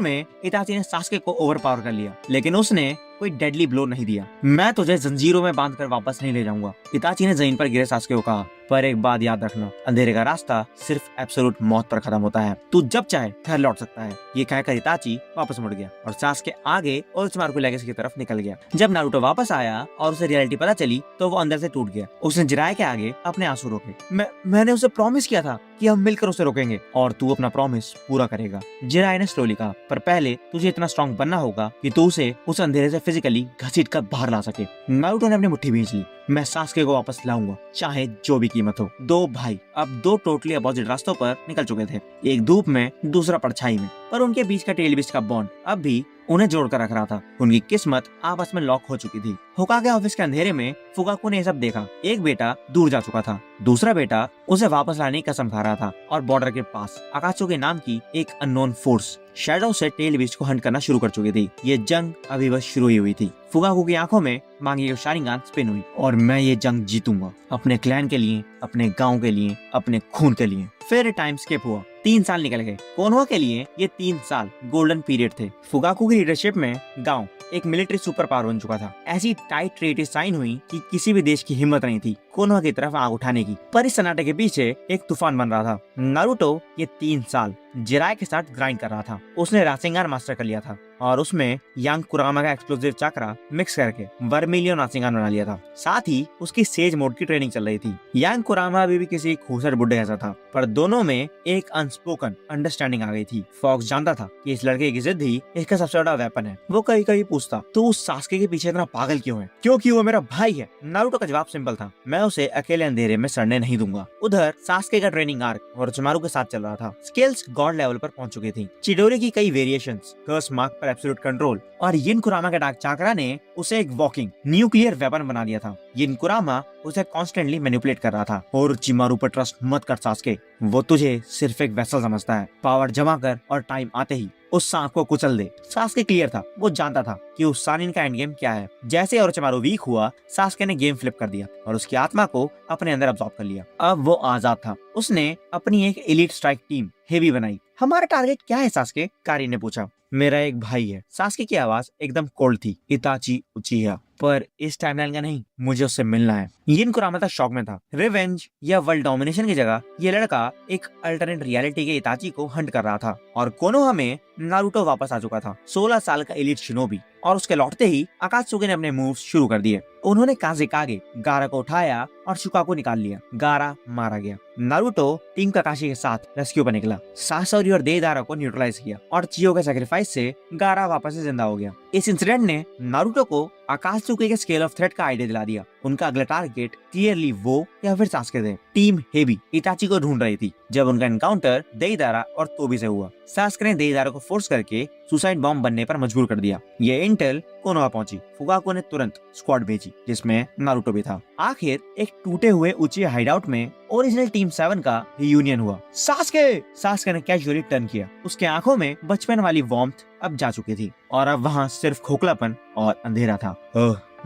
S1: में इताची ने सास्के को ओवरपावर कर लिया, लेकिन उसने कोई डेडली ब्लो नहीं दिया। मैं तुझे जंजीरों में बांधकर वापस नहीं ले जाऊंगा। इताची ने जमीन पर गिरे सास्के को कहा, पर एक बात याद रखना, अंधेरे का रास्ता सिर्फ एब्सोल्यूट मौत पर खत्म होता है। तू जब चाहे घर लौट सकता है। ये कहकर इताची वापस मुड़ गया और सास्के आगे ओरोचिमारू लेगेसी की तरफ निकल गया। जब नारुतो वापस आया और उसे रियलिटी पता चली तो वो अंदर से टूट गया। उसने जिराय के आगे अपने आंसू रोके। मैंने उसे प्रॉमिस किया था कि हम मिलकर उसे रोकेंगे और तू अपना प्रॉमिस पूरा करेगा। जिराय ने स्लोली कहा, पर पहले तुझे इतना स्ट्रॉन्ग बनना होगा कि तू उसे उस अंधेरे से फिजिकली घसीट कर बाहर ला सके। नारुतो ने अपनी मुट्ठी भींच ली। मैं सास्के को वापस लाऊंगा, चाहे जो भी कीमत हो। दो भाई अब दो टोटली अपोजिट रास्तों पर निकल चुके थे, एक धूप में, दूसरा परछाई में, पर उनके बीच का टेल बीच का बॉन्ड अब भी उन्हें जोड़कर रख रहा था। उनकी किस्मत आपस में लॉक हो चुकी थी। होकागे ऑफिस के अंधेरे में फुकाकू ने ये सब देखा। एक बेटा दूर जा चुका था, दूसरा बेटा उसे वापस लाने की कसम खा रहा था और बॉर्डर के पास अकात्सुकी नाम की एक अननोन फोर्स शैडो से टेल बीच को हंट करना शुरू कर चुकी थी। ये जंग अभी बस शुरू ही हुई थी। फुकाकू की आंखों में मांगी शारिंगान स्पिन हुई और मैं ये जंग जीतूंगा, अपने क्लैन के लिए, अपने गांव के लिए, अपने खून के लिए। फिर टाइम स्किप हुआ। 3 साल निकल गए। कोनोहा के लिए ये 3 साल गोल्डन पीरियड थे। फुकाकू की लीडरशिप में गांव एक मिलिट्री सुपर पावर बन चुका था। ऐसी टाइट ट्रीटी साइन हुई कि किसी भी देश की हिम्मत नहीं थी कोनोहा की तरफ आग उठाने की। पर इस सन्नाटे के पीछे एक तूफान बन रहा था। नारुतो ये 3 साल जिराय के साथ ग्राइंड कर रहा था। उसने रासेंगान मास्टर कर लिया था और उसमें यांग कुरामा का एक्सप्लोसिव चक्रा मिक्स करके वर्मिलियन नासिंगान बना लिया था। साथ ही उसकी सेज मोड की ट्रेनिंग चल रही थी। यांग कुरामा अभी भी किसी खूसर बुड्ढे जैसा था, पर दोनों में एक अनस्पोकन अंडरस्टैंडिंग आ गई थी। फॉक्स जानता था कि इस लड़के की जिद ही इसका सबसे बड़ा वेपन है। वो कहीं कहीं पूछता, तो उस सास्के के पीछे इतना पागल क्यों है? क्योंकि वो मेरा भाई है। नारुतो का जवाब सिंपल था, मैं उसे अकेले अंधेरे में सड़ने नहीं दूंगा। उधर सास्के का ट्रेनिंग आर्क ओरोचिमारू के साथ चल रहा था। स्किल्स गॉड लेवल पर पहुंच चुकी थी। चिडोरी की कई वेरिएशंस, कर्स मार्क पर एब्सोल्यूट कंट्रोल और यिन कुरामा के डार्क चाकरा ने उसे एक वॉकिंग न्यूक्लियर वेपन बना दिया था। यिन कुरामा उसे कॉन्स्टेंटली मैनिपुलेट कर रहा था। ओरोचिमारू पर ट्रस्ट मत कर सास्के, वो तुझे सिर्फ एक वेसल समझता है। पावर जमा कर और टाइम आते ही उस सांप को कुचल दे। सास्के क्लियर था, वो जानता था कि उस सानिन का एंड गेम क्या है। जैसे ओरोचिमारू वीक हुआ, सास्के ने गेम फ्लिप कर दिया और उसकी आत्मा को अपने अंदर अब्सॉर्ब कर लिया। अब वो आजाद था। उसने अपनी एक एलीट स्ट्राइक टीम हेवी बनाई। हमारा टारगेट क्या है सास्के? कारी ने पूछा। मेरा एक भाई है। सास्के की आवाज एकदम कोल्ड थी। इताची उचिहा, पर इस टाइमलाइन का नहीं, मुझे उससे मिलना है। यिन कुरामा शॉक में था। रिवेंज या वर्ल्ड डोमिनेशन की जगह ये लड़का एक अल्टरनेट रियलिटी के इताची को हंट कर रहा था और कोनोहा में नारुतो वापस आ चुका था, 16 साल का एलीट शिनोबी। और उसके लौटते ही अकात्सुकी ने अपने मूव्स शुरू कर दिए। उन्होंने काज़ेकागे गारा को उठाया और शुका को निकाल लिया। गारा मारा गया। नारुतो टीम काकाशी के साथ रेस्क्यू पर निकला। सासोरी और देदारा को न्यूट्रलाइज किया और चियो के सैक्रिफाइस से गारा वापस से जिंदा हो गया। इस इंसिडेंट ने नारुतो को अकात्सुकी के स्केल ऑफ थ्रेट का आइडिया दिला दिया। उनका अगला टारगेट क्लियरली वो या फिर सास्के थे। टीम हेवी इताची को ढूंढ रही थी जब उनका एनकाउंटर देदारा और तोबी से हुआ। सास्के ने देदारा को फोर्स करके सुसाइड बॉम्ब बनने पर मजबूर कर दिया। ये इंटेल कोनोहा पहुंची। फुगाको ने तुरंत स्क्वाड भेजी जिसमें नारुतो भी था। आखिर एक टूटे हुए उचिहा हाइडआउट में ओरिजिनल टीम 7 का रियूनियन हुआ। सास्के ने कैजुअली टर्न किया। उसके आंखों में बचपन वाली वार्मथ अब जा चुकी थी और अब वहाँ सिर्फ खोखलापन और अंधेरा था।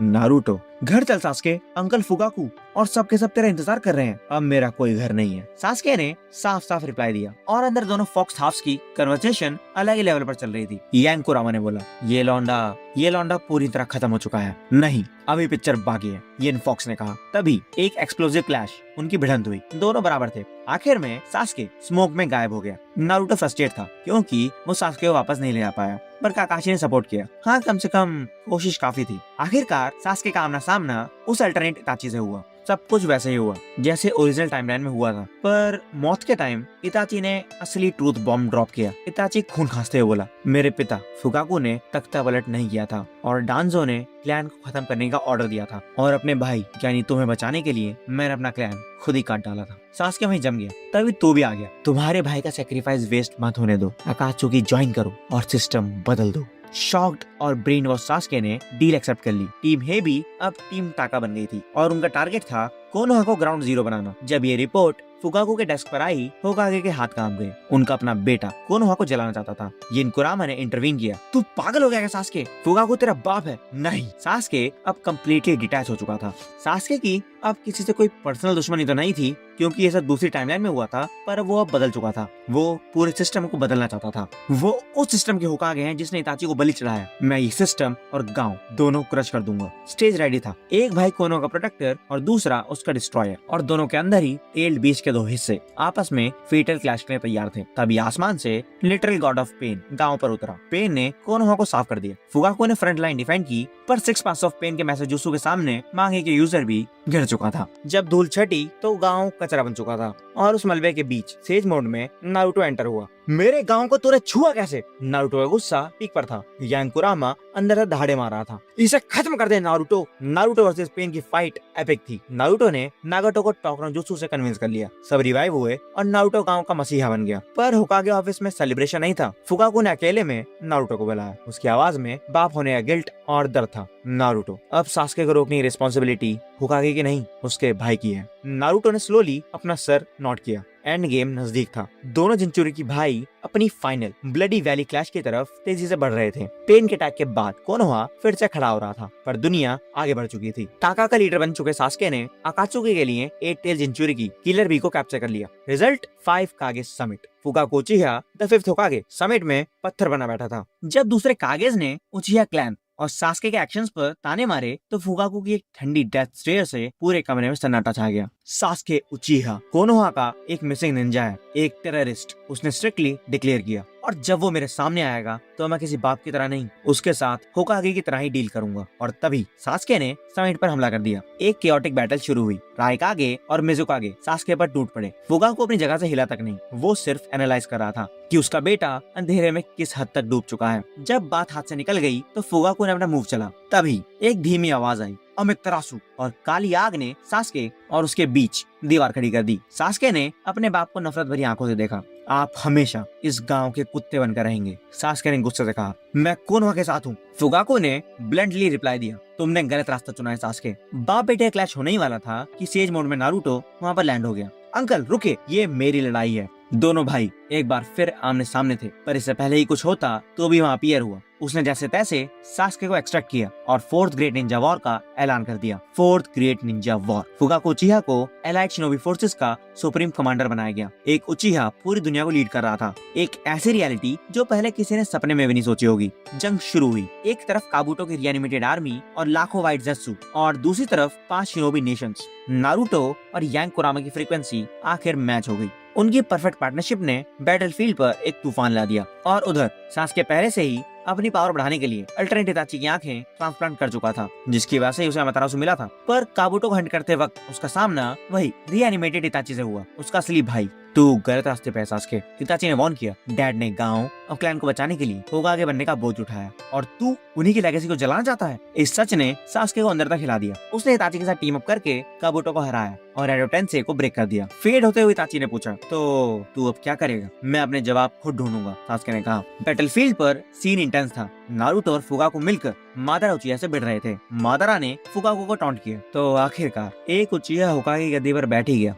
S1: नारुतो, घर चल सास्के, अंकल फुगाकू और सबके सब तेरा इंतजार कर रहे हैं। अब मेरा कोई घर नहीं है। सास्के ने साफ साफ रिप्लाई दिया और अंदर दोनों फॉक्स हाफ्स की कन्वर्सेशन अलग ही लेवल पर चल रही थी। यांग कुरामा ने बोला, ये लौंडा पूरी तरह खत्म हो चुका है। नहीं, अभी पिक्चर बाकी है, यिन फॉक्स ने कहा। तभी एक एक्सप्लोसिव क्लैश, उनकी भिड़ंत हुई। दोनों बराबर थे। आखिर में सास्के स्मोक में गायब हो गया। नारुतो फ्रस्ट्रेट था क्योंकि वो सास्के को वापस नहीं ले आ पाया, पर काकाशी ने सपोर्ट किया। हाँ, कम से कम कोशिश काफी थी। आखिरकार सास्के का आमना सामना उस अल्टरनेट इताची से हुआ। सब कुछ वैसे ही हुआ जैसे ओरिजिनल टाइमलाइन में हुआ था, पर मौत के टाइम इताची ने असली ट्रूथ बॉम्ब ड्रॉप किया। इताची खून खांसते हुए बोला, मेरे पिता फुगाकू ने तख्ता पलट नहीं किया था और डांजो ने क्लैन को खत्म करने का ऑर्डर दिया था और अपने भाई यानी तुम्हें बचाने के लिए मैंने अपना क्लैन खुद ही काट डाला था। सास्के वहीं जम गया। तभी तो भी आ गया। तुम्हारे भाई का सैक्रिफाइस वेस्ट मत होने दो, अकात्सुकी ज्वाइन करो और सिस्टम बदल दो। शॉक्ड और ब्रेन वॉश सास्के ने डील एक्सेप्ट कर ली। टीम हेबी अब टीम टाका बन गई थी और उनका टारगेट था कोनोहा को ग्राउंड जीरो बनाना। जब ये रिपोर्ट फुगाकू के डेस्क पर आई, होकागे के हाथ काम गए। उनका अपना बेटा कोनोहा को जलाना चाहता था। यिन कुरामा ने इंटरवीन किया। तू पागल हो गया क्या सास्के? फुगाकू तेरा बाप है। नहीं। सास्के अब कम्प्लीटली डिटैच हो चुका था। सास्के की अब किसी से कोई पर्सनल दुश्मनी तो नहीं थी क्योंकि ये सब दूसरी टाइमलाइन में हुआ था, पर वो अब बदल चुका था। वो पूरे सिस्टम को बदलना चाहता था। वो उस सिस्टम के होकागे हैं जिसने इताची को बलि चढ़ाया। मैं ये सिस्टम और गांव दोनों क्रश कर दूंगा। स्टेज रेडी था। एक भाई कोनोहा का प्रोटेक्टर और दूसरा उसका डिस्ट्रॉयर, और दोनों के अंदर ही टेल्ड बीस्ट के दो हिस्से आपस में फेटल क्लैश के लिए तैयार थे। तभी आसमान से लिटरल गॉड ऑफ पेन गांव पर उतरा। पेन ने कोनोहा को साफ कर दिया। फुगाकू ने फ्रंट लाइन डिफेंड की, पर 6 पास ऑफ पेन के मैसेजुसु के सामने मांगे के यूजर भी गिर चुका था। जब धूल छटी तो गांव कचरा बन चुका था और उस मलबे के बीच सेज मोड में नारुतो एंटर हुआ। मेरे गांव को तूने छुआ कैसे? नारुतो का गुस्सा पीक पर था। यांग कुरामा अंदर से दहाड़े मार रहा था। इसे खत्म कर दे नारुतो। नारुतो वर्सेस पेन की फाइट एपिक थी। नारुतो ने नागाटो को टोकनो जुत्सु से कन्विंस कर लिया। सब रिवाइव हुए और नारुतो गांव का मसीहा बन गया। पर होकागे ऑफिस में सेलिब्रेशन नहीं था। फुगाकू ने अकेले में नारुतो को बुलाया। उसकी आवाज में बाप होने का गिल्ट और दर्द था। नारुतो, अब सास्के को रोकने की रिस्पॉन्सिबिलिटी होकागे की नहीं, उसके भाई की है। नारुतो ने स्लोली अपना सर नोट किया। एंड गेम नजदीक था। दोनों जिंचुरिकी भाई अपनी फाइनल ब्लडी वैली क्लैश की तरफ तेजी से बढ़ रहे थे। पेन के अटैक के बाद कोनोहा फिर से खड़ा हो रहा था, पर दुनिया आगे बढ़ चुकी थी। टाका का लीडर बन चुके सास्के ने अकात्सुकी के लिए 8 टेल जिंचुरिकी किलर बी को कैप्चर कर लिया। Result 5 Kage summit. Fugaku Uchiha the 5th Hokage summit में पत्थर बना बैठा था। जब दूसरे कागेज ने उचिहा क्लैन और सास्के के एक्शंस पर ताने मारे तो फुगाकू की एक ठंडी डेथ स्टेयर से पूरे कमरे में सन्नाटा छा गया। सास्के उचिहा कोनोहा का एक मिसिंग निंजा है, एक टेररिस्ट, उसने स्ट्रिक्टली डिक्लेयर किया और जब वो मेरे सामने आएगा तो मैं किसी बाप की तरह नहीं, उसके साथ होकागे की तरह ही डील करूंगा। और तभी सास्के ने समिट पर हमला कर दिया। एक केओटिक बैटल शुरू हुई। राइकागे और मिजुकागे सास्के पर टूट पड़े। फुगाको अपनी जगह से हिला तक नहीं, वो सिर्फ एनालाइज कर रहा था कि उसका बेटा अंधेरे में किस हद तक डूब चुका है। जब बात हाथ से निकल गई तो फुगाको ने अपना मूव चला। तभी एक धीमी आवाज आई, अमितरासु, और काली आग ने सास्के और उसके बीच दीवार खड़ी कर दी। सास्के ने अपने बाप को नफरत भरी आंखों से देखा। आप हमेशा इस गांव के कुत्ते बनकर रहेंगे, सास्के ने गुस्से से कहा। मैं कोनोहा के साथ हूँ, फुगाको ने ब्लंटली रिप्लाई दिया। तुमने गलत रास्ता चुना है सास्के। बाप बेटे क्लैश होने ही वाला था कि सेज मोड में नारुतो वहाँ पर लैंड हो गया। अंकल रुके, ये मेरी लड़ाई है। दोनों भाई एक बार फिर आमने सामने थे, पर इससे पहले ही कुछ होता तो भी वहाँ पियर हुआ। उसने जैसे तैसे सास्के को एक्सट्रैक्ट किया और फोर्थ ग्रेट निंजा वॉर का ऐलान कर दिया। Fourth great ninja war. Fugaku Uchiha को एलाइड शिनोबी फोर्सेस का सुप्रीम कमांडर बनाया गया। एक उचिहा पूरी दुनिया को लीड कर रहा था, एक ऐसी रियलिटी जो पहले किसी ने सपने में भी नहीं सोची होगी। जंग शुरू हुई। एक तरफ काबुटो की रिएनिमेटेड आर्मी और लाखों वाइट ज़ेत्सु, और दूसरी तरफ 5 शिनोबी नेशंस। नारुतो और यांग कुरामा की फ्रीक्वेंसी आखिर मैच हो गई। उनकी परफेक्ट पार्टनरशिप ने बैटलफील्ड पर एक तूफान ला दिया। और उधर सास्के पहले से ही अपनी पावर बढ़ाने के लिए अल्टरनेट हिताची की आंखें ट्रांसप्लांट कर चुका था, जिसकी वजह से उसे अमातेरासु मिला था। पर काबुटो को हंट करते वक्त उसका सामना वही रीएनिमेटेड हिताची से हुआ, उसका असली भाई। तू गलत रास्ते पे है सास्के, हिताची ने वार्न किया। डैड ने गांव और क्लैन को बचाने के लिए होकागे बनने का बोझ उठाया, और तू उन्हीं की लेगेसी को जलाना चाहता है। इस सच ने सास्के को अंदर तक हिला दिया। उसने हिताची के साथ टीम अप करके काबुटो को हराया और एडो टेंसे को ब्रेक कर दिया। फेड होते हुए हिताची ने पूछा, तो तू अब क्या करेगा? मैं अपने जवाब खुद ढूंढूंगा, सास्के ने कहा। बैटलफील्ड पर सीन इंटेंस था। नारुतो और फुगाको मिलकर मादारा उचिहा से भिड़ रहे थे। मादारा ने फुगाको को टॉन्ट किया, तो आखिरकार एक उचिहा होकागे की गद्दी पर बैठ ही गया।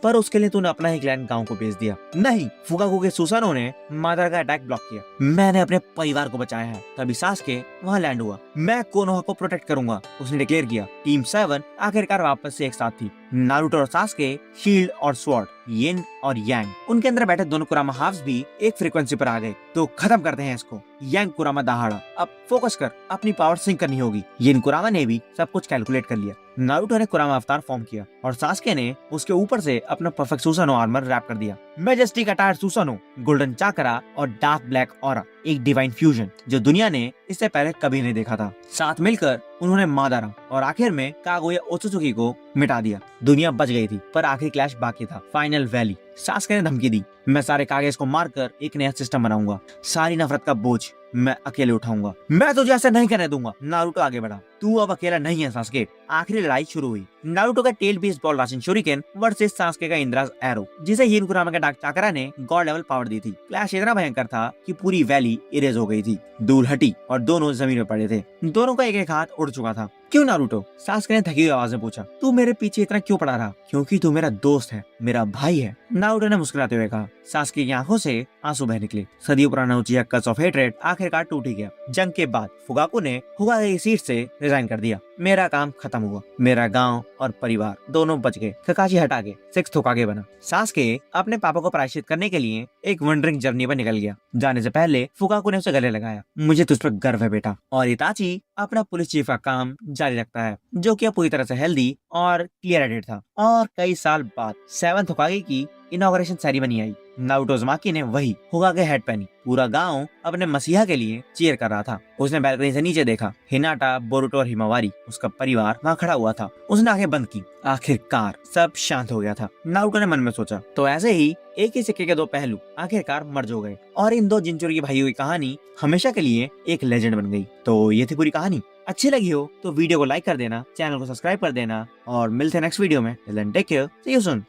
S1: पर उसके लिए तूने अपना ही क्लैन गांव को भेज दिया। नहीं, फुगाको के सुसानो ने मादारा का अटैक ब्लॉक किया। मैंने अपने परिवार को बचाया है। तभी सास्के वहाँ लैंड हुआ। मैं कोनोहा को प्रोटेक्ट करूंगा, उसने डिक्लेयर किया। टीम 7 आखिरकार वापस से एक साथ थी। नारुतो और सास्के, शील्ड और स्वॉर्ड, यिन और यांग। उनके अंदर बैठे दोनों कुरामा हाफ्स भी एक फ्रीक्वेंसी पर आ गए। तो खत्म करते हैं इसको। यांग कुरामा दहाड़ा, अब फोकस कर, अपनी पावर सिंक करनी होगी। यिन कुरामा ने भी सब कुछ कैलकुलेट कर लिया। नारुतो ने कुरामा अवतार फॉर्म किया और सास्के ने उसके ऊपर से अपना परफेक्ट सुसानो आर्मर रैप कर दिया। मैजेस्टिक अटायर सुसानो, गोल्डन चाकरा और डार्क ब्लैक ऑरा, एक डिवाइन फ्यूजन जो दुनिया ने इससे पहले कभी नहीं देखा था। साथ मिलकर उन्होंने मादारा और आखिर में कागुया ओत्सुकी को मिटा दिया। दुनिया बच गई थी, पर आखिरी क्लैश बाकी था। Final valley. सास्के ने धमकी दी, मैं सारे कागज को मारकर एक नया सिस्टम बनाऊंगा, सारी नफरत का बोझ मैं अकेले उठाऊंगा। मैं तुझे ऐसा नहीं करने दूंगा। नारुतो आगे बढ़ा, तू अब अकेला नहीं है सास्के। आखिरी लड़ाई शुरू हुई। नारुतो का tail based ball Rasen Shuriken versus Sasuke का इंद्राज एरो, जिसे यिन कुरामा के डार्क चाकरा ने गॉड लेवल पावर दी थी। क्लैश इतना भयंकर था कि पूरी वैली इरेज हो गई थी, धूल हटी और दोनों जमीन में पड़े थे। दोनों का एक एक हाथ उड़ चुका था। क्यों नारुतो? सास्के ने थकी हुई आवाज में पूछा। तू मेरे पीछे इतना क्यों पड़ा रहा? क्योंकि तू मेरा दोस्त है, मेरा भाई है, नारुतो ने मुस्कुराते हुए कहा। सास्के की आंखों से आंसू बह निकले। सदियों पुराना उचिहा कर्स ऑफ हेट्रेड आखिरकार टूट ही गया। जंग के बाद फुगाको ने होकागे की सीट से रिजाइन कर दिया। मेरा काम खत्म हुआ, मेरा गांव और परिवार दोनों बच गए। ककाशी हटा के 6th होकागे बना। सास्के अपने पापा को प्रायश्चित करने के लिए एक वंडरिंग जर्नी पर निकल गया। जाने से पहले फुगाको ने उसे गले लगाया। मुझे तुझ पर गर्व है बेटा। और इताची अपना पुलिस चीफ का काम जारी रखता है, जो कि अब पूरी तरह से हेल्दी और क्लियर हेडेड था। और कई साल बाद 7th होकागे की इनॉग्रेशन सेरेमनी आई। नारुतो उज़ुमाकी ने वही होकागे हेड पहनी। पूरा गांव अपने मसीहा के लिए चीयर कर रहा था। उसने बैल्कनी से नीचे देखा। हिनाटा, बोरुतो और हिमावारी, उसका परिवार वहाँ खड़ा हुआ था। उसने आंखें बंद की। आखिरकार सब शांत हो गया था। नारुतो ने मन में सोचा, तो ऐसे ही एक ही सिक्के के दो पहलू आखिरकार मर्ज हो गए और इन दो जिनचोर की भाई हुई कहानी हमेशा के लिए एक लेजेंड बन गई। तो ये थी पूरी कहानी। अच्छी लगी हो तो वीडियो को लाइक कर देना, चैनल को सब्सक्राइब कर देना और मिलते हैं नेक्स्ट वीडियो में। Take care, see you soon.